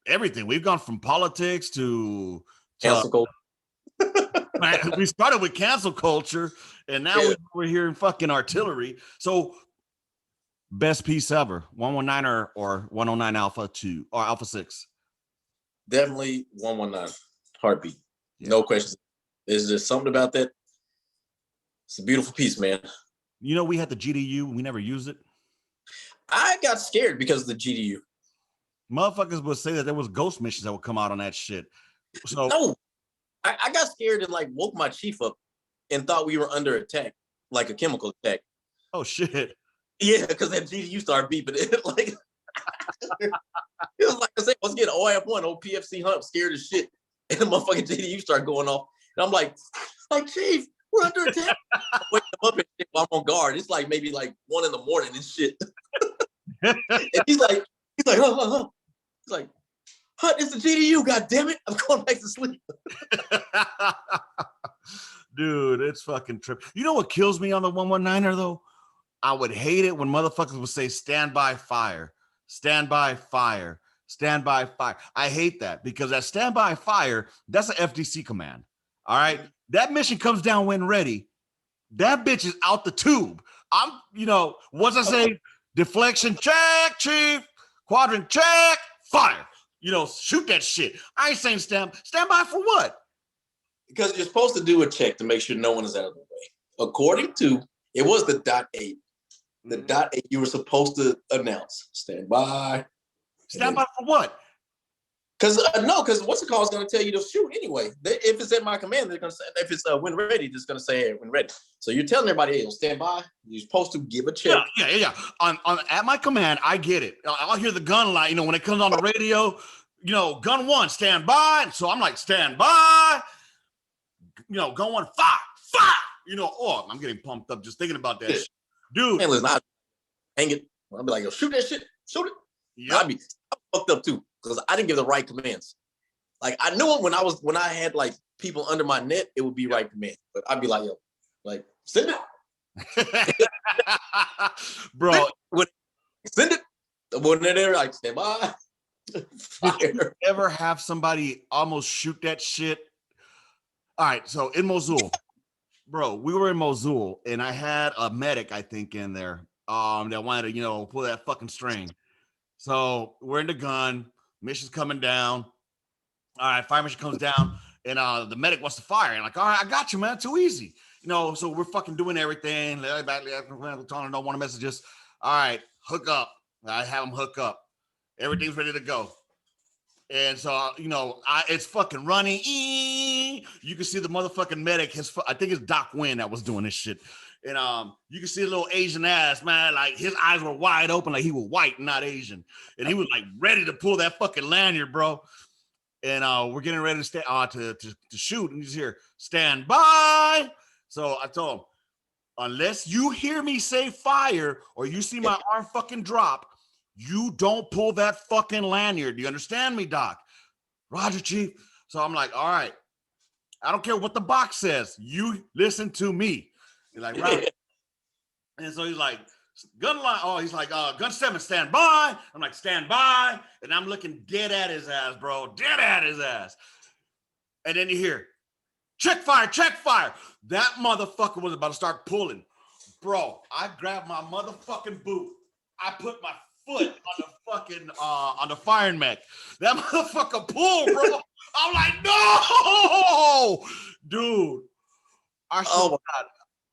everything. We've gone from politics to cancel culture. we started with cancel culture, and now we're hearing fucking artillery. So, best piece ever, 119 or 109 Alpha 2 or Alpha 6? Definitely 119 Heartbeat. Yeah. No questions. There's just something about that. It's a beautiful piece, man. You know, we had the GDU. We never used it. I got scared because of the GDU. Motherfuckers would say that there was ghost missions that would come out on that shit. So no, I got scared and like woke my chief up and thought we were under attack, like a chemical attack. Oh shit. Yeah, because that GDU started beeping. It like it was like I said, I was getting OIF1, old PFC Hump, scared as shit. And the motherfucking GDU started going off. And I'm like, Chief, we're under attack. I wake him up and shit while I'm on guard. It's like maybe like 1 a.m. and shit. And he's like, huh. He's like, it's the GDU, god damn it. I'm going back to sleep. Dude, it's fucking trip. You know what kills me on the 119er though? I would hate it when motherfuckers would say stand by fire, stand by fire, stand by fire. I hate that because that stand by fire, that's an FDC command. All right. That mission comes down when ready. That bitch is out the tube. Once I say deflection check, chief, quadrant check, fire. Shoot that shit. I ain't saying stand by for what? Because you're supposed to do a check to make sure no one is out of the way. According to, it was the .8. The .8 you were supposed to announce. Stand by. Stand by for what? Because what's the call is going to tell you to shoot anyway. If it's at my command, they're going to say, if it's when ready, they're just going to say, hey, when ready. So you're telling everybody, hey, stand by. You're supposed to give a check. Yeah. At my command, I get it. I'll hear the gun line, when it comes on the radio, gun 1, stand by. So I'm like, stand by. Gun 1, fire. I'm getting pumped up just thinking about that shit. Dude. Man, listen, hang it. I'll be like, yo, shoot that shit. Shoot it. Yep. I'm fucked up too. Because I didn't give the right commands. Like I knew it when I had like people under my net, it would be right commands. But I'd be like, yo, like send it. Bro. Send it. When they're there, like stand by. Fire. Did you ever have somebody almost shoot that shit? All right, so in Mosul, bro, we were in Mosul and I had a medic, I think, in there that wanted to, pull that fucking string. So we're in the gun. Mission's coming down. All right, fire mission comes down, and the medic wants to fire. And like, all right, I got you, man. Too easy. So we're fucking doing everything. Don't want to messages. All right, hook up. I have him hook up. Everything's ready to go. And so, it's fucking running. You can see the motherfucking medic. I think it's Doc Wynn that was doing this shit. And you can see a little Asian ass, man. Like his eyes were wide open, like he was white, not Asian. And he was like ready to pull that fucking lanyard, bro. And we're getting ready to to shoot. And he's here, stand by. So I told him, unless you hear me say fire or you see my arm fucking drop, you don't pull that fucking lanyard. Do you understand me, Doc? Roger, Chief. So I'm like, all right. I don't care what the box says. You listen to me. He's like, right. And so he's like, gunline. Oh, he's like, gun 7, stand by. I'm like, stand by. And I'm looking dead at his ass, bro. Dead at his ass. And then you hear, check fire, check fire. That motherfucker was about to start pulling. Bro, I grabbed my motherfucking boot. I put my foot on the fucking on the firing mech. That motherfucker pulled, bro. I'm like, no, dude. I swear to God,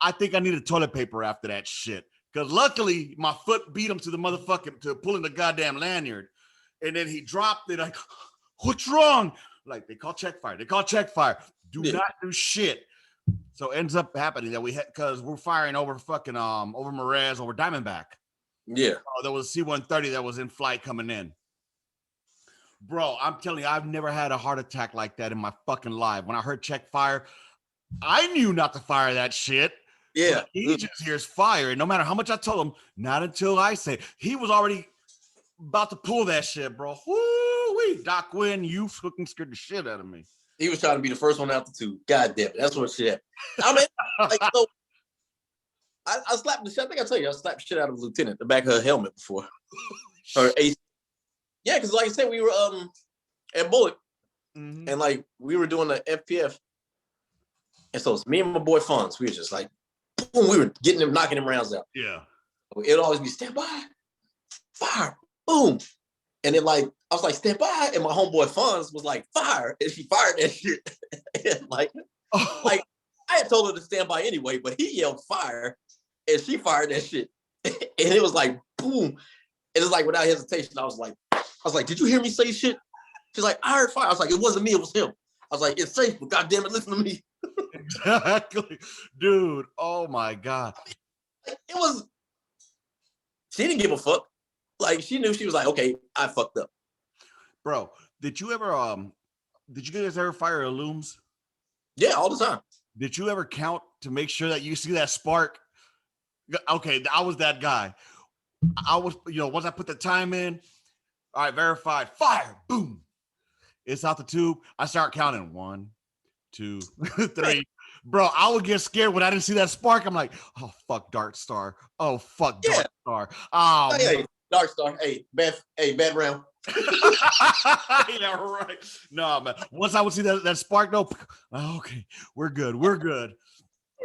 I think I needed toilet paper after that shit. Because luckily, my foot beat him to the motherfucking, to pulling the goddamn lanyard. And then he dropped it like, what's wrong? Like, they call check fire. They call check fire. Do not do shit. So it ends up happening that we had, because we're firing over fucking, over Mraz, over Diamondback. Yeah. There was a C-130 that was in flight coming in. Bro, I'm telling you, I've never had a heart attack like that in my fucking life. When I heard check fire, I knew not to fire that shit. Yeah. He just hears fire. And no matter how much I told him, not until I say, he was already about to pull that shit, bro. Woo-wee. Doc Quinn, you fucking scared the shit out of me. He was trying to be the first one out the tube. God damn it. That's what shit happened. I mean, like, so I slapped the shit. I think I tell you, I slapped the shit out of a lieutenant, the back of her helmet before. Or AC. Yeah, because like I said, we were at Bullock, and like we were doing the FPF. And so it's me and my boy Fonz. We were just like, boom, we were getting them, knocking them rounds out. Yeah. It'd always be stand by, fire, boom. And then like, I was like, stand by. And my homeboy Fonz was like, fire. And she fired that shit. And like I had told her to stand by anyway, but he yelled fire and she fired that shit. And it was like, boom. And it's like, without hesitation, I was like, did you hear me say shit? She's like, I heard fire. I was like, it wasn't me, it was him. I was like, it's safe, but goddamn it, listen to me. Exactly. Dude, oh my God. It was, she didn't give a fuck. Like, she knew, she was like, okay, I fucked up. Bro, did you guys ever fire looms? Yeah, all the time. Did you ever count to make sure that you see that spark? Okay, I was that guy. I was, once I put the time in, all right, verified, fire, boom. It's out the tube. I start counting 1, 2, 3. Bro, I would get scared when I didn't see that spark. I'm like, oh, fuck, Dark Star. Oh, fuck, Dark Star. Oh, hey, Dark Star. Hey, bad round. Yeah, right. No, man. Once I would see that spark, no, okay, we're good. We're good.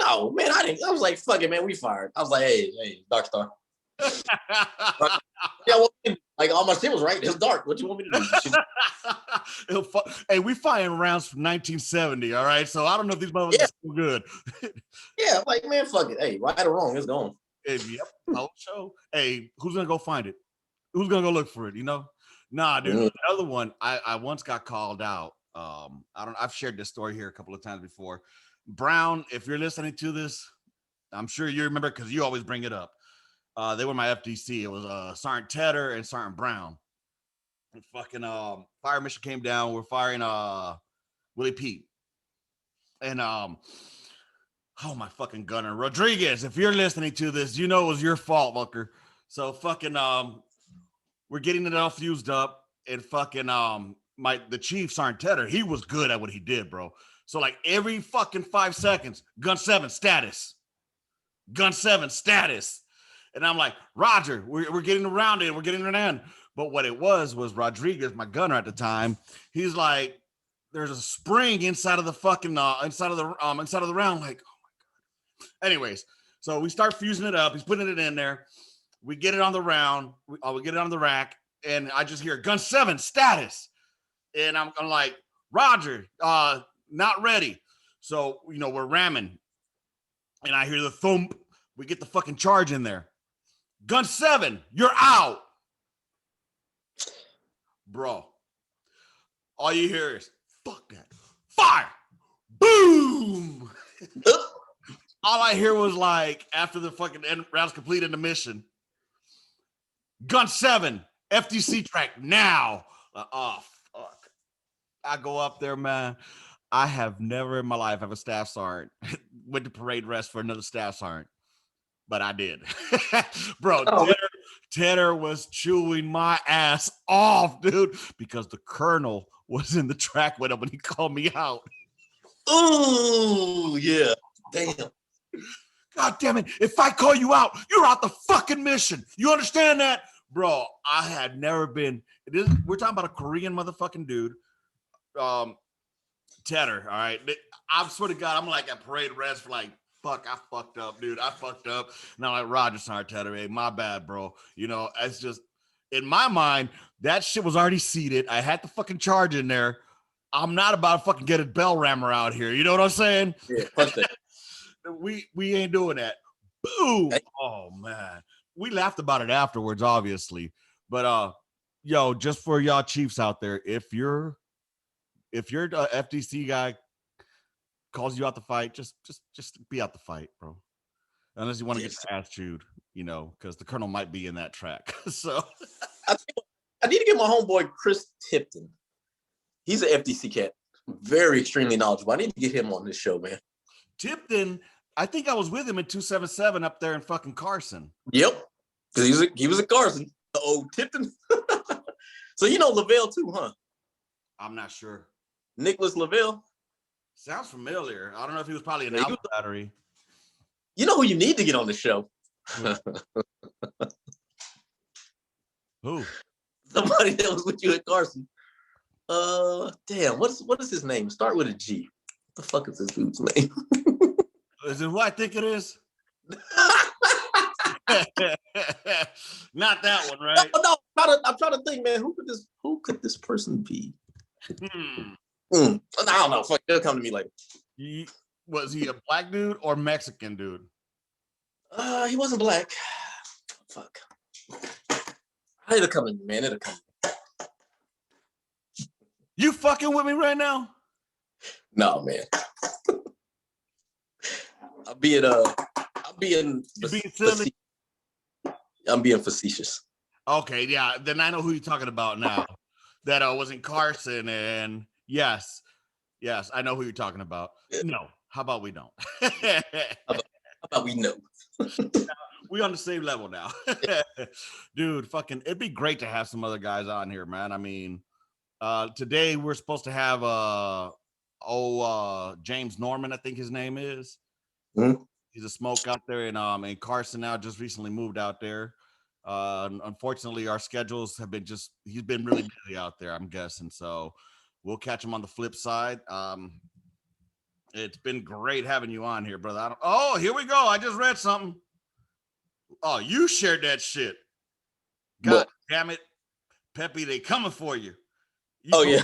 No, man, I didn't. I was like, fuck it, man, we fired. I was like, hey, Dark Star. Yeah, well, like all my shit was right. It's dark. What you want me to do? Hey, we firing rounds from 1970. All right, so I don't know if these motherfuckers are still good. Yeah, like, man, fuck it. Hey, right or wrong, it's gone. Hey, yep. Whole show. Hey, who's gonna go find it? Who's gonna go look for it? Nah, dude. Another one. I once got called out. I've shared this story here a couple of times before. Brown, if you're listening to this, I'm sure you remember because you always bring it up. They were my FDC. It was Sergeant Tedder and Sergeant Brown. And fucking fire mission came down. We're firing Willie Pete. And oh my fucking gunner. Rodriguez, if you're listening to this, it was your fault, fucker. So fucking we're getting it all fused up. And fucking the chief, Sergeant Tedder, he was good at what he did, bro. So like every fucking 5 seconds, gun 7 status. Gun 7 status. And I'm like, Roger, we're getting around it. We're getting it in. But what it was Rodriguez, my gunner at the time. He's like, there's a spring inside of the fucking inside of the round. Like, oh my God. Anyways, so we start fusing it up. He's putting it in there. We get it on the round. We get it on the rack, and I just hear gun 7 status. And I'm like, Roger, not ready. So we're ramming, and I hear the thump. We get the fucking charge in there. Gun 7, you're out. Bro, all you hear is, fuck that. Fire. Boom. All I hear was like, after the fucking rounds completed the mission, Gun 7, FTC track now. Oh, fuck. I go up there, man. I have never in my life have a staff sergeant went to parade rest for another staff sergeant. But I did. Bro, Tedder was chewing my ass off, dude, because the colonel was in the track with him when he called me out. Oh, yeah. Damn. God damn it. If I call you out, you're out the fucking mission. You understand that? Bro, I had never been. We're talking about a Korean motherfucking dude. Tedder, all right? I swear to God, I'm like at parade rest for like, fuck, I fucked up, dude. I fucked up. Now like Roger Sartetta, hey, my bad, bro. It's just in my mind, that shit was already seated. I had the fucking charge in there. I'm not about to fucking get a bell rammer out here. You know what I'm saying? Yeah, punch that. we ain't doing that. Boom. Oh man. We laughed about it afterwards, obviously. But yo, just for y'all Chiefs out there, if your FTC guy calls you out the fight, just be out the fight, bro. Unless you want to get Yes. your ass chewed, because the Colonel might be in that track. So I need to get my homeboy Chris Tipton. He's an FTC cat, very extremely knowledgeable. I need to get him on this show, man. Tipton, I think I was with him in 277 up there in fucking Carson. Yep, because he was a Carson. The old Tipton. So you know Lavelle too, huh? I'm not sure. Nicholas Lavelle. Sounds familiar. I don't know if he was probably an Yeah, Alpha Battery. You know who you need to get on the show? Who? Somebody that was with you at Carson. Damn, what is his name? Start with a G. What the fuck is this dude's name? Is it what I think it is? Not that one, right? No, I'm trying to think, man. Who could this person be? I don't know. Fuck, they'll come to me later. Was he a black dude or Mexican dude? He wasn't black. Fuck. It'll come in, man. It'll come. You fucking with me right now? No, man. I'm being silly. I'm being facetious. Okay, yeah. Then I know who you're talking about now. That wasn't Carson, and yes, I know who you're talking about. Yeah. No, how about we don't? How about we know? We on the same level now. Dude, fucking, it'd be great to have some other guys on here, man. I mean, today we're supposed to have James Norman, I think his name is. Mm-hmm. He's a smoke out there in Carson now, just recently moved out there. Unfortunately, our schedules have been he's been really busy out there, I'm guessing. So we'll catch him on the flip side. It's been great having you on here, brother. Here we go. I just read something. Oh, you shared that shit. God damn it. Pepe, they coming for you. Yeah.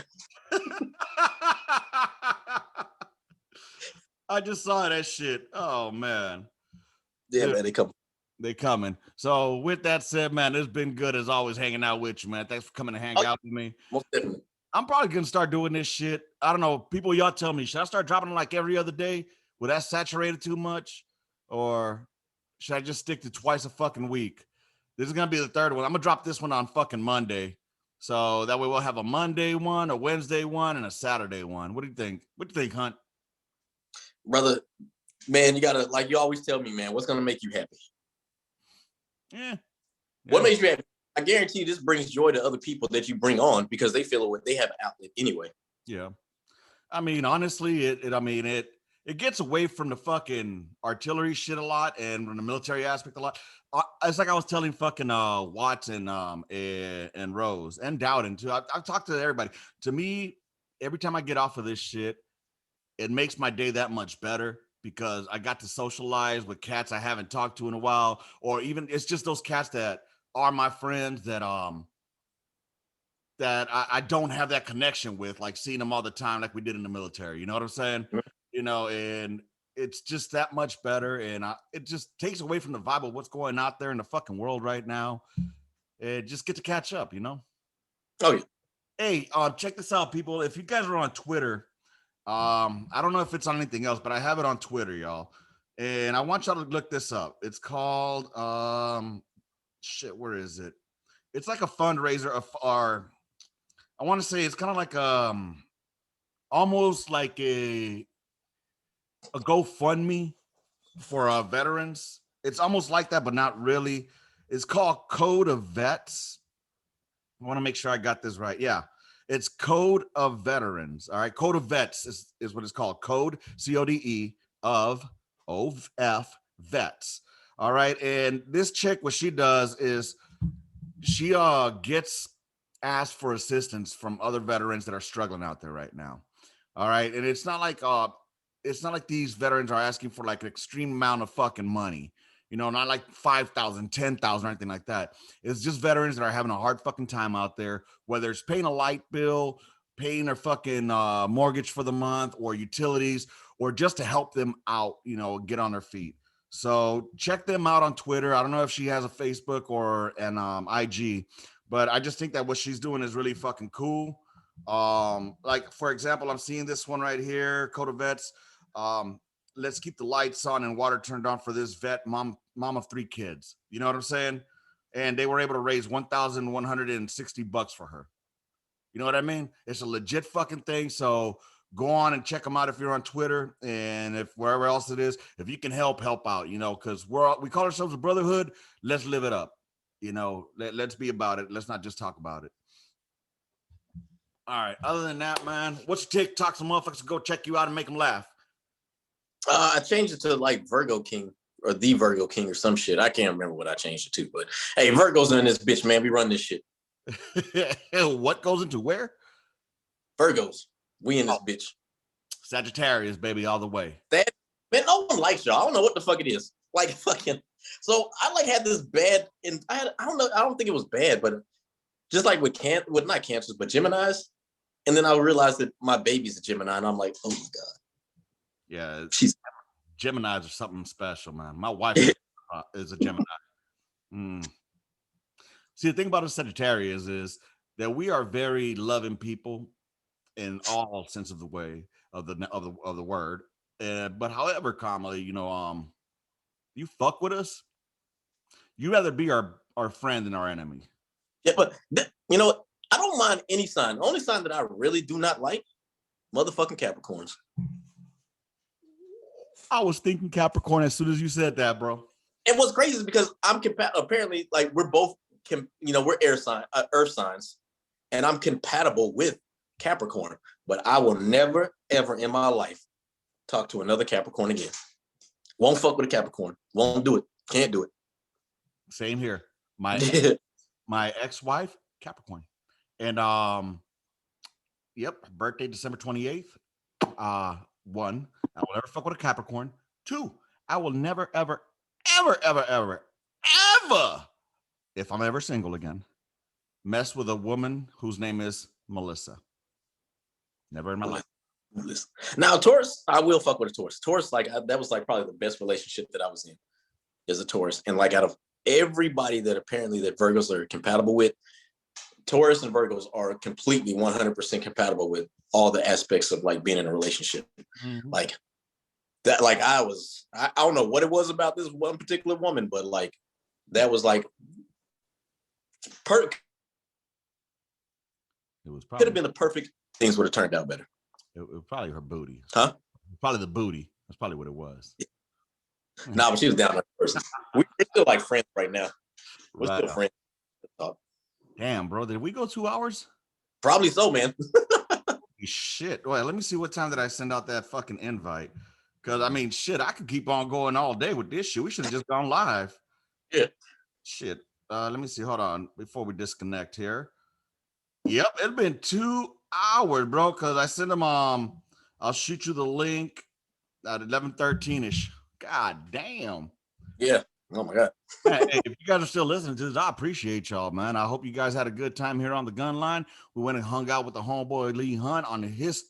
I just saw that shit. Oh, man. Yeah, dude, man, they coming. So with that said, man, it's been good as always hanging out with you, man. Thanks for coming to hang out with me. Most definitely. I'm probably going to start doing this shit. I don't know. People, y'all tell me, should I start dropping them like every other day? Would that saturate it too much? Or should I just stick to twice a fucking week? This is going to be the third one. I'm going to drop this one on fucking Monday. So that way we'll have a Monday one, a Wednesday one, and a Saturday one. What do you think? What do you think, Hunt? Brother, man, you got to, like you always tell me, man, what's going to make you happy? Yeah. What makes you happy? I guarantee you this brings joy to other people that you bring on because they feel they have an outlet anyway. Yeah. I mean, honestly, it gets away from the fucking artillery shit a lot and from the military aspect a lot. It's like I was telling fucking Watson and Rose and Dowden too. I've talked to everybody. To me, every time I get off of this shit, it makes my day that much better because I got to socialize with cats I haven't talked to in a while, or even it's just those cats that are my friends that I don't have that connection with, like seeing them all the time like we did in the military. You know what I'm saying? Mm-hmm. And it's just that much better. And it just takes away from the vibe of what's going out there in the fucking world right now. And just get to catch up, Oh, yeah. Hey, check this out, people. If you guys are on Twitter, I don't know if it's on anything else, but I have it on Twitter, y'all. And I want y'all to look this up. It's called, where is it? It's like a fundraiser of our, I want to say it's kind of like almost like a GoFundMe for veterans. It's almost like that, but not really. It's called Code of Vets. I want to make sure I got this right. Yeah, it's Code of Veterans. All right, Code of Vets is what it's called. Code, CODE of OF Vets. All right, and this chick, what she does is she gets asked for assistance from other veterans that are struggling out there right now. All right, and it's not like these veterans are asking for like an extreme amount of fucking money, not like 5,000, 10,000 or anything like that. It's just veterans that are having a hard fucking time out there, whether it's paying a light bill paying their fucking mortgage for the month or utilities or just to help them out, you know, get on their feet. So check them out on Twitter. I don't know if she has a Facebook or an IG, but I just think that what she's doing is really fucking cool. Like for example, I'm seeing this one right here, Coda Vets. Let's keep the lights on and water turned on for this vet mom of 3 kids. You know what I'm saying? And they were able to raise $1,160 for her. You know what I mean? It's a legit fucking thing. So go on and check them out if you're on Twitter and if wherever else it is. If you can help out, you know, because we call ourselves a brotherhood. Let's live it up. You know, let's be about it. Let's not just talk about it. All right. Other than that, man, what's your TikTok? Some motherfuckers can go check you out and make them laugh. I changed it to like Virgo King or the Virgo King or some shit. I can't remember what I changed it to, but hey, Virgo's in this bitch, man. We run this shit. What goes into where? Virgos. We in this bitch. Sagittarius, baby, all the way. That man, no one likes y'all. I don't know what the fuck it is. Like fucking. So I like had this bad, and I don't know. I don't think it was bad, but just like with not cancers, but Geminis. And then I realized that my baby's a Gemini, and I'm like, oh my god. Yeah, she's Geminis are something special, man. My wife is a Gemini. See, the thing about a Sagittarius is that we are very loving people in all sense of the way of the word. But however, commonly, you know, you fuck with us, you rather be our friend than our enemy. Yeah, but you know what? I don't mind any sign. The only sign that I really do not like, motherfucking Capricorns. I was thinking Capricorn as soon as you said that, bro. And what's crazy is because I'm apparently like we're both we're earth signs, and I'm compatible with Capricorn, but I will never ever in my life talk to another Capricorn again. Won't fuck with a Capricorn. Won't do it. Can't do it. Same here. My ex-wife, Capricorn. And yep, birthday December 28th. 1, I will never fuck with a Capricorn. 2, I will never, ever, ever, ever, ever, ever, if I'm ever single again, mess with a woman whose name is Melissa. Never in my life. Now, Taurus, I will fuck with a Taurus. Taurus, like that was like probably the best relationship that I was in, is a Taurus. And like out of everybody that apparently that Virgos are compatible with, Taurus and Virgos are completely 100% compatible with all the aspects of like being in a relationship. Mm-hmm. Like that, like I don't know what it was about this one particular woman, but like that was like perfect. It was probably could have been the perfect. Things would have turned out better. It was probably her booty. Huh? Probably the booty. That's probably what it was. Yeah. No, but she was down there person. We're still like friends right now. We're still friends. Damn, bro. Did we go 2 hours? Probably so, man. Shit. Wait, let me see what time did I send out that fucking invite. Because, I mean, shit, I could keep on going all day with this shit. We should have just gone live. Yeah. Shit. Let me see. Hold on. Before we disconnect here. Yep. It's been 2 hours, bro. Because I sent them, I'll shoot you the link at 11:13-ish. God damn. Yeah. Oh my God. Hey, if you guys are still listening to this, I appreciate y'all, man. I hope you guys had a good time here on the Gunline. We went and hung out with the homeboy Lee Hunt under his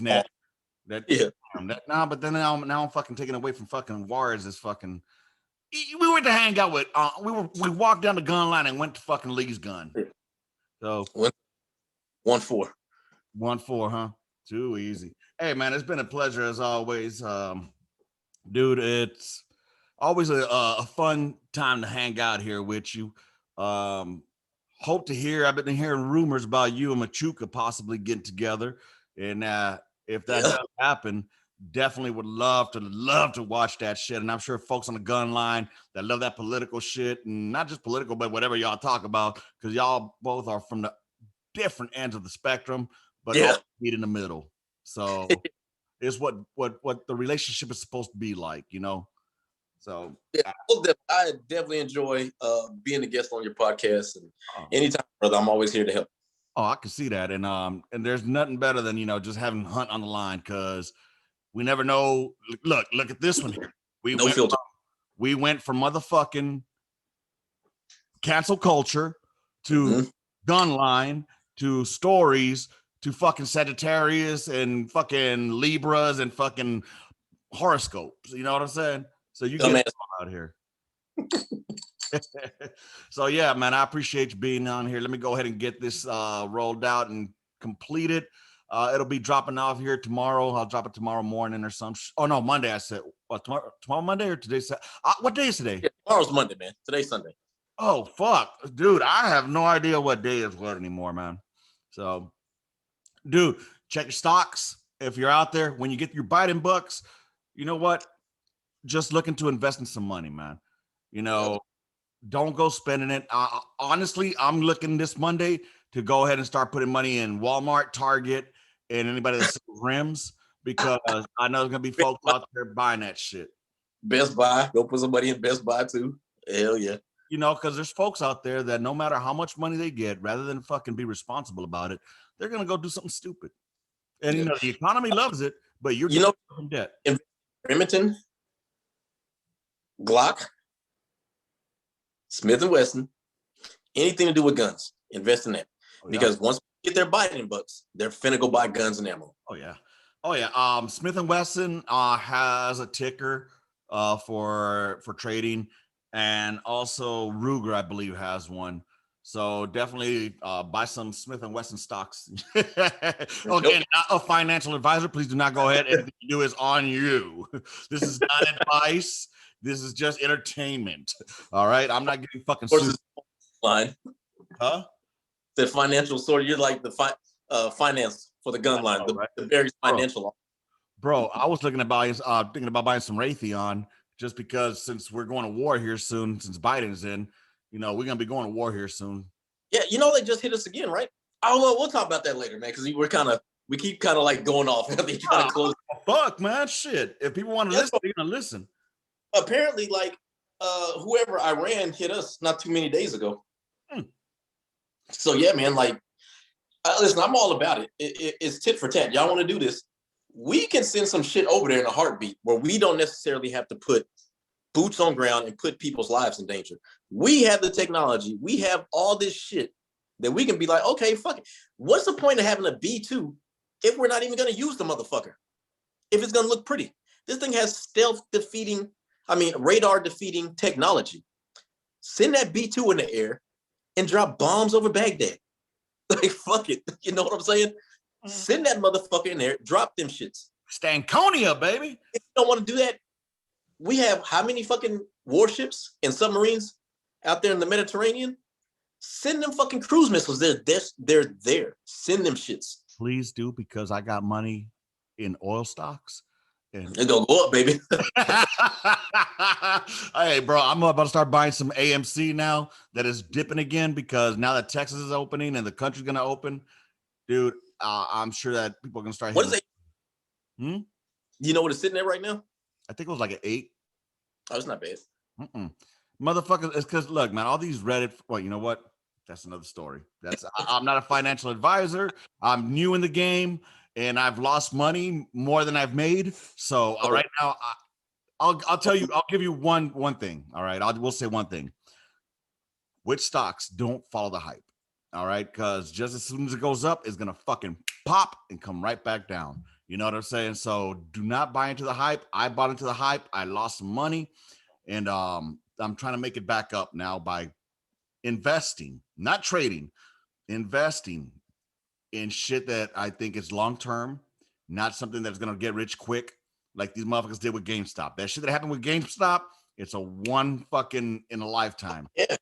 net. But then now I'm fucking taking away from fucking Warriors. This fucking we went to hang out with. We walked down the Gunline and went to fucking Lee's gun. So 1-4, huh? Too easy. Hey, man, it's been a pleasure as always. Dude, it's always a fun time to hang out here with you. Hope to hear. I've been hearing rumors about you and Machuca possibly getting together, and if that does happen, definitely would love to watch that shit. And I'm sure folks on the Gunline that love that political shit, and not just political, but whatever y'all talk about, because y'all both are from the different ends of the spectrum, but all meet in the middle. So. Is what the relationship is supposed to be like, you know? So yeah, I definitely enjoy being a guest on your podcast, and anytime, brother, I'm always here to help. Oh, I can see that. And there's nothing better than, you know, just having Hunt on the line, because we never know. Look at this one here. We went from motherfucking cancel culture to Gunline to stories to fucking Sagittarius and fucking Libras and fucking horoscopes. You know what I'm saying? So you get Dumbass. out here. So yeah, man, I appreciate you being on here. Let me go ahead and get this rolled out and completed. It'll be dropping off here tomorrow. I'll drop it tomorrow morning or some. Oh no, Monday. I said what? Tomorrow Monday or today? What day is today? Yeah, tomorrow's Monday, man. Today's Sunday. Oh fuck, dude! I have no idea what day is what anymore, man. So, dude, check your stocks if you're out there. When you get your Biden bucks, you know what? Just looking to invest in some money, man. You know, don't go spending it. Honestly, I'm looking this Monday to go ahead and start putting money in Walmart, Target, and anybody that sells rims because I know there's gonna be folks out there buying that shit. Best Buy. Go put some money in Best Buy too. Hell yeah. You know, because there's folks out there that no matter how much money they get, rather than fucking be responsible about it, they're gonna go do something stupid. And you know, the economy loves it, but you're in debt. In Remington, Glock, Smith & Wesson, anything to do with guns, invest in that. Because once they get their Biden bucks, they're finna go buy guns and ammo. Oh yeah. Smith & Wesson has a ticker for trading, and also Ruger, I believe, has one. So definitely buy some Smith & Wesson stocks. Okay, not a financial advisor. Please do not go ahead. Anything you do is on you. This is not advice. This is just entertainment. All right, I'm not getting fucking sued. Line. Huh? The financial source. You're like the finance for the gun line. Right? The very financial. Bro, I was thinking about buying some Raytheon just because since we're going to war here soon, since Biden's in, you know, we're gonna be going to war here soon. Yeah, you know they just hit us again, right? I don't know. We'll talk about that later, man, because we keep kind of like going off. Fuck, man, shit. If people want to listen, they're gonna listen. Apparently, like whoever Iran hit us not too many days ago. So yeah, man, like listen, I'm all about it. It's tit for tat. Y'all want to do this? We can send some shit over there in a heartbeat where we don't necessarily have to put boots on ground and put people's lives in danger. We have the technology. We have all this shit that we can be like, okay, fuck it. What's the point of having a B-2 if we're not even going to use the motherfucker? If it's going to look pretty. This thing has radar defeating technology. Send that B-2 in the air and drop bombs over Baghdad. Like, fuck it. You know what I'm saying? Send that motherfucker in there, drop them shits. Stankonia, baby. If you don't want to do that, we have how many fucking warships and submarines out there in the Mediterranean? Send them fucking cruise missiles. They're there. Send them shits. Please do, because I got money in oil stocks. And it's gonna go up, baby. Hey, bro, I'm about to start buying some AMC now that is dipping again because now that Texas is opening and the country's gonna open, dude. I'm sure that people are gonna start. What is it? You know what it's sitting at right now? I think it was like an 8. Oh, it's not bad. Motherfuckers, it's because look, man, all these Reddit. Well, you know what? That's another story. I'm not a financial advisor. I'm new in the game, and I've lost money more than I've made. So right now, I'll tell you. I'll give you one thing. All right, we'll say one thing. Which stocks don't follow the hype? All right, because just as soon as it goes up, it's gonna fucking pop and come right back down. You know what I'm saying? So do not buy into the hype. I bought into the hype. I lost some money, and I'm trying to make it back up now by investing, not trading, investing in shit that I think is long term, not something that's gonna get rich quick, like these motherfuckers did with GameStop. That shit that happened with GameStop, it's a one fucking in a lifetime. Yeah.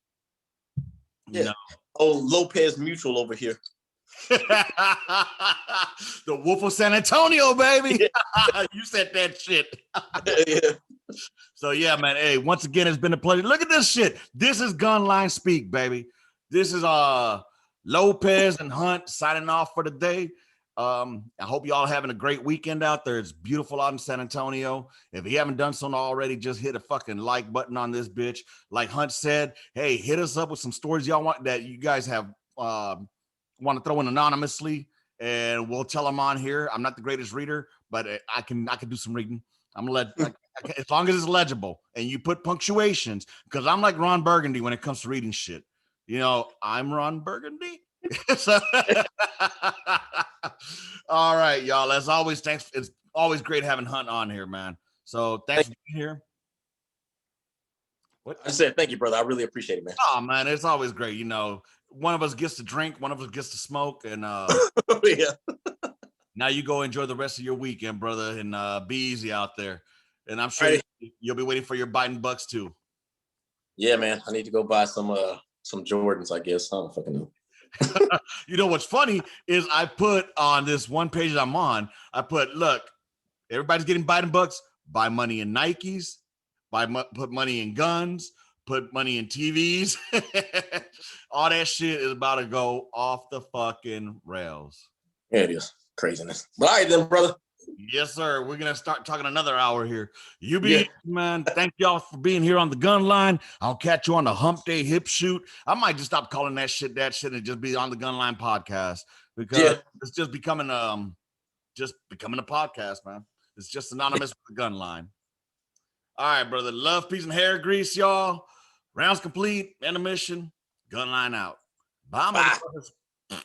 You know? Oh, Lopez Mutual over here. The Wolf of San Antonio, baby. You said that shit. Yeah. So yeah, man. Hey, once again, it's been a pleasure. Look at this shit. This is Gunline Speak, baby. This is Lopez and Hunt signing off for the day. I hope y'all having a great weekend out there. It's beautiful out in San Antonio. If you haven't done so already, just hit a fucking like button on this bitch. Like Hunt said, hey, hit us up with some stories y'all want that you guys have want to throw in anonymously, and we'll tell them on here. I'm not the greatest reader, but I can do some reading. I'm gonna let as long as it's legible and you put punctuations, because I'm like Ron Burgundy when it comes to reading shit. You know, I'm Ron Burgundy. So- all right, y'all. As always, thanks. It's always great having Hunt on here, man. So thanks for being here. I just said thank you, brother. I really appreciate it, man. Oh man, it's always great. You know, one of us gets to drink, one of us gets to smoke, and Yeah. now you go enjoy the rest of your weekend, brother, and be easy out there. And I'm sure Alrighty. you'll be waiting for your Biden bucks too. Yeah, man. I need to go buy some Jordans, I guess. I don't fucking know. You know what's funny is I put on this one page that I'm on, I put, look, everybody's getting Biden bucks, buy money in Nikes, put money in guns, put money in TVs. All that shit is about to go off the fucking rails. Yeah, it is. Craziness. But all right then, brother. Yes, sir. We're gonna start talking another hour here. You be Yeah. man. Thank y'all for being here on the gun line. I'll catch you on the hump day hip shoot. I might just stop calling that shit and just be on the gun line podcast because it's just becoming a podcast, man. It's just synonymous with the gun line. All right, brother. Love, peace, and hair grease, y'all. Rounds complete. Intermission. Gun line out. Bye, motherfuckers.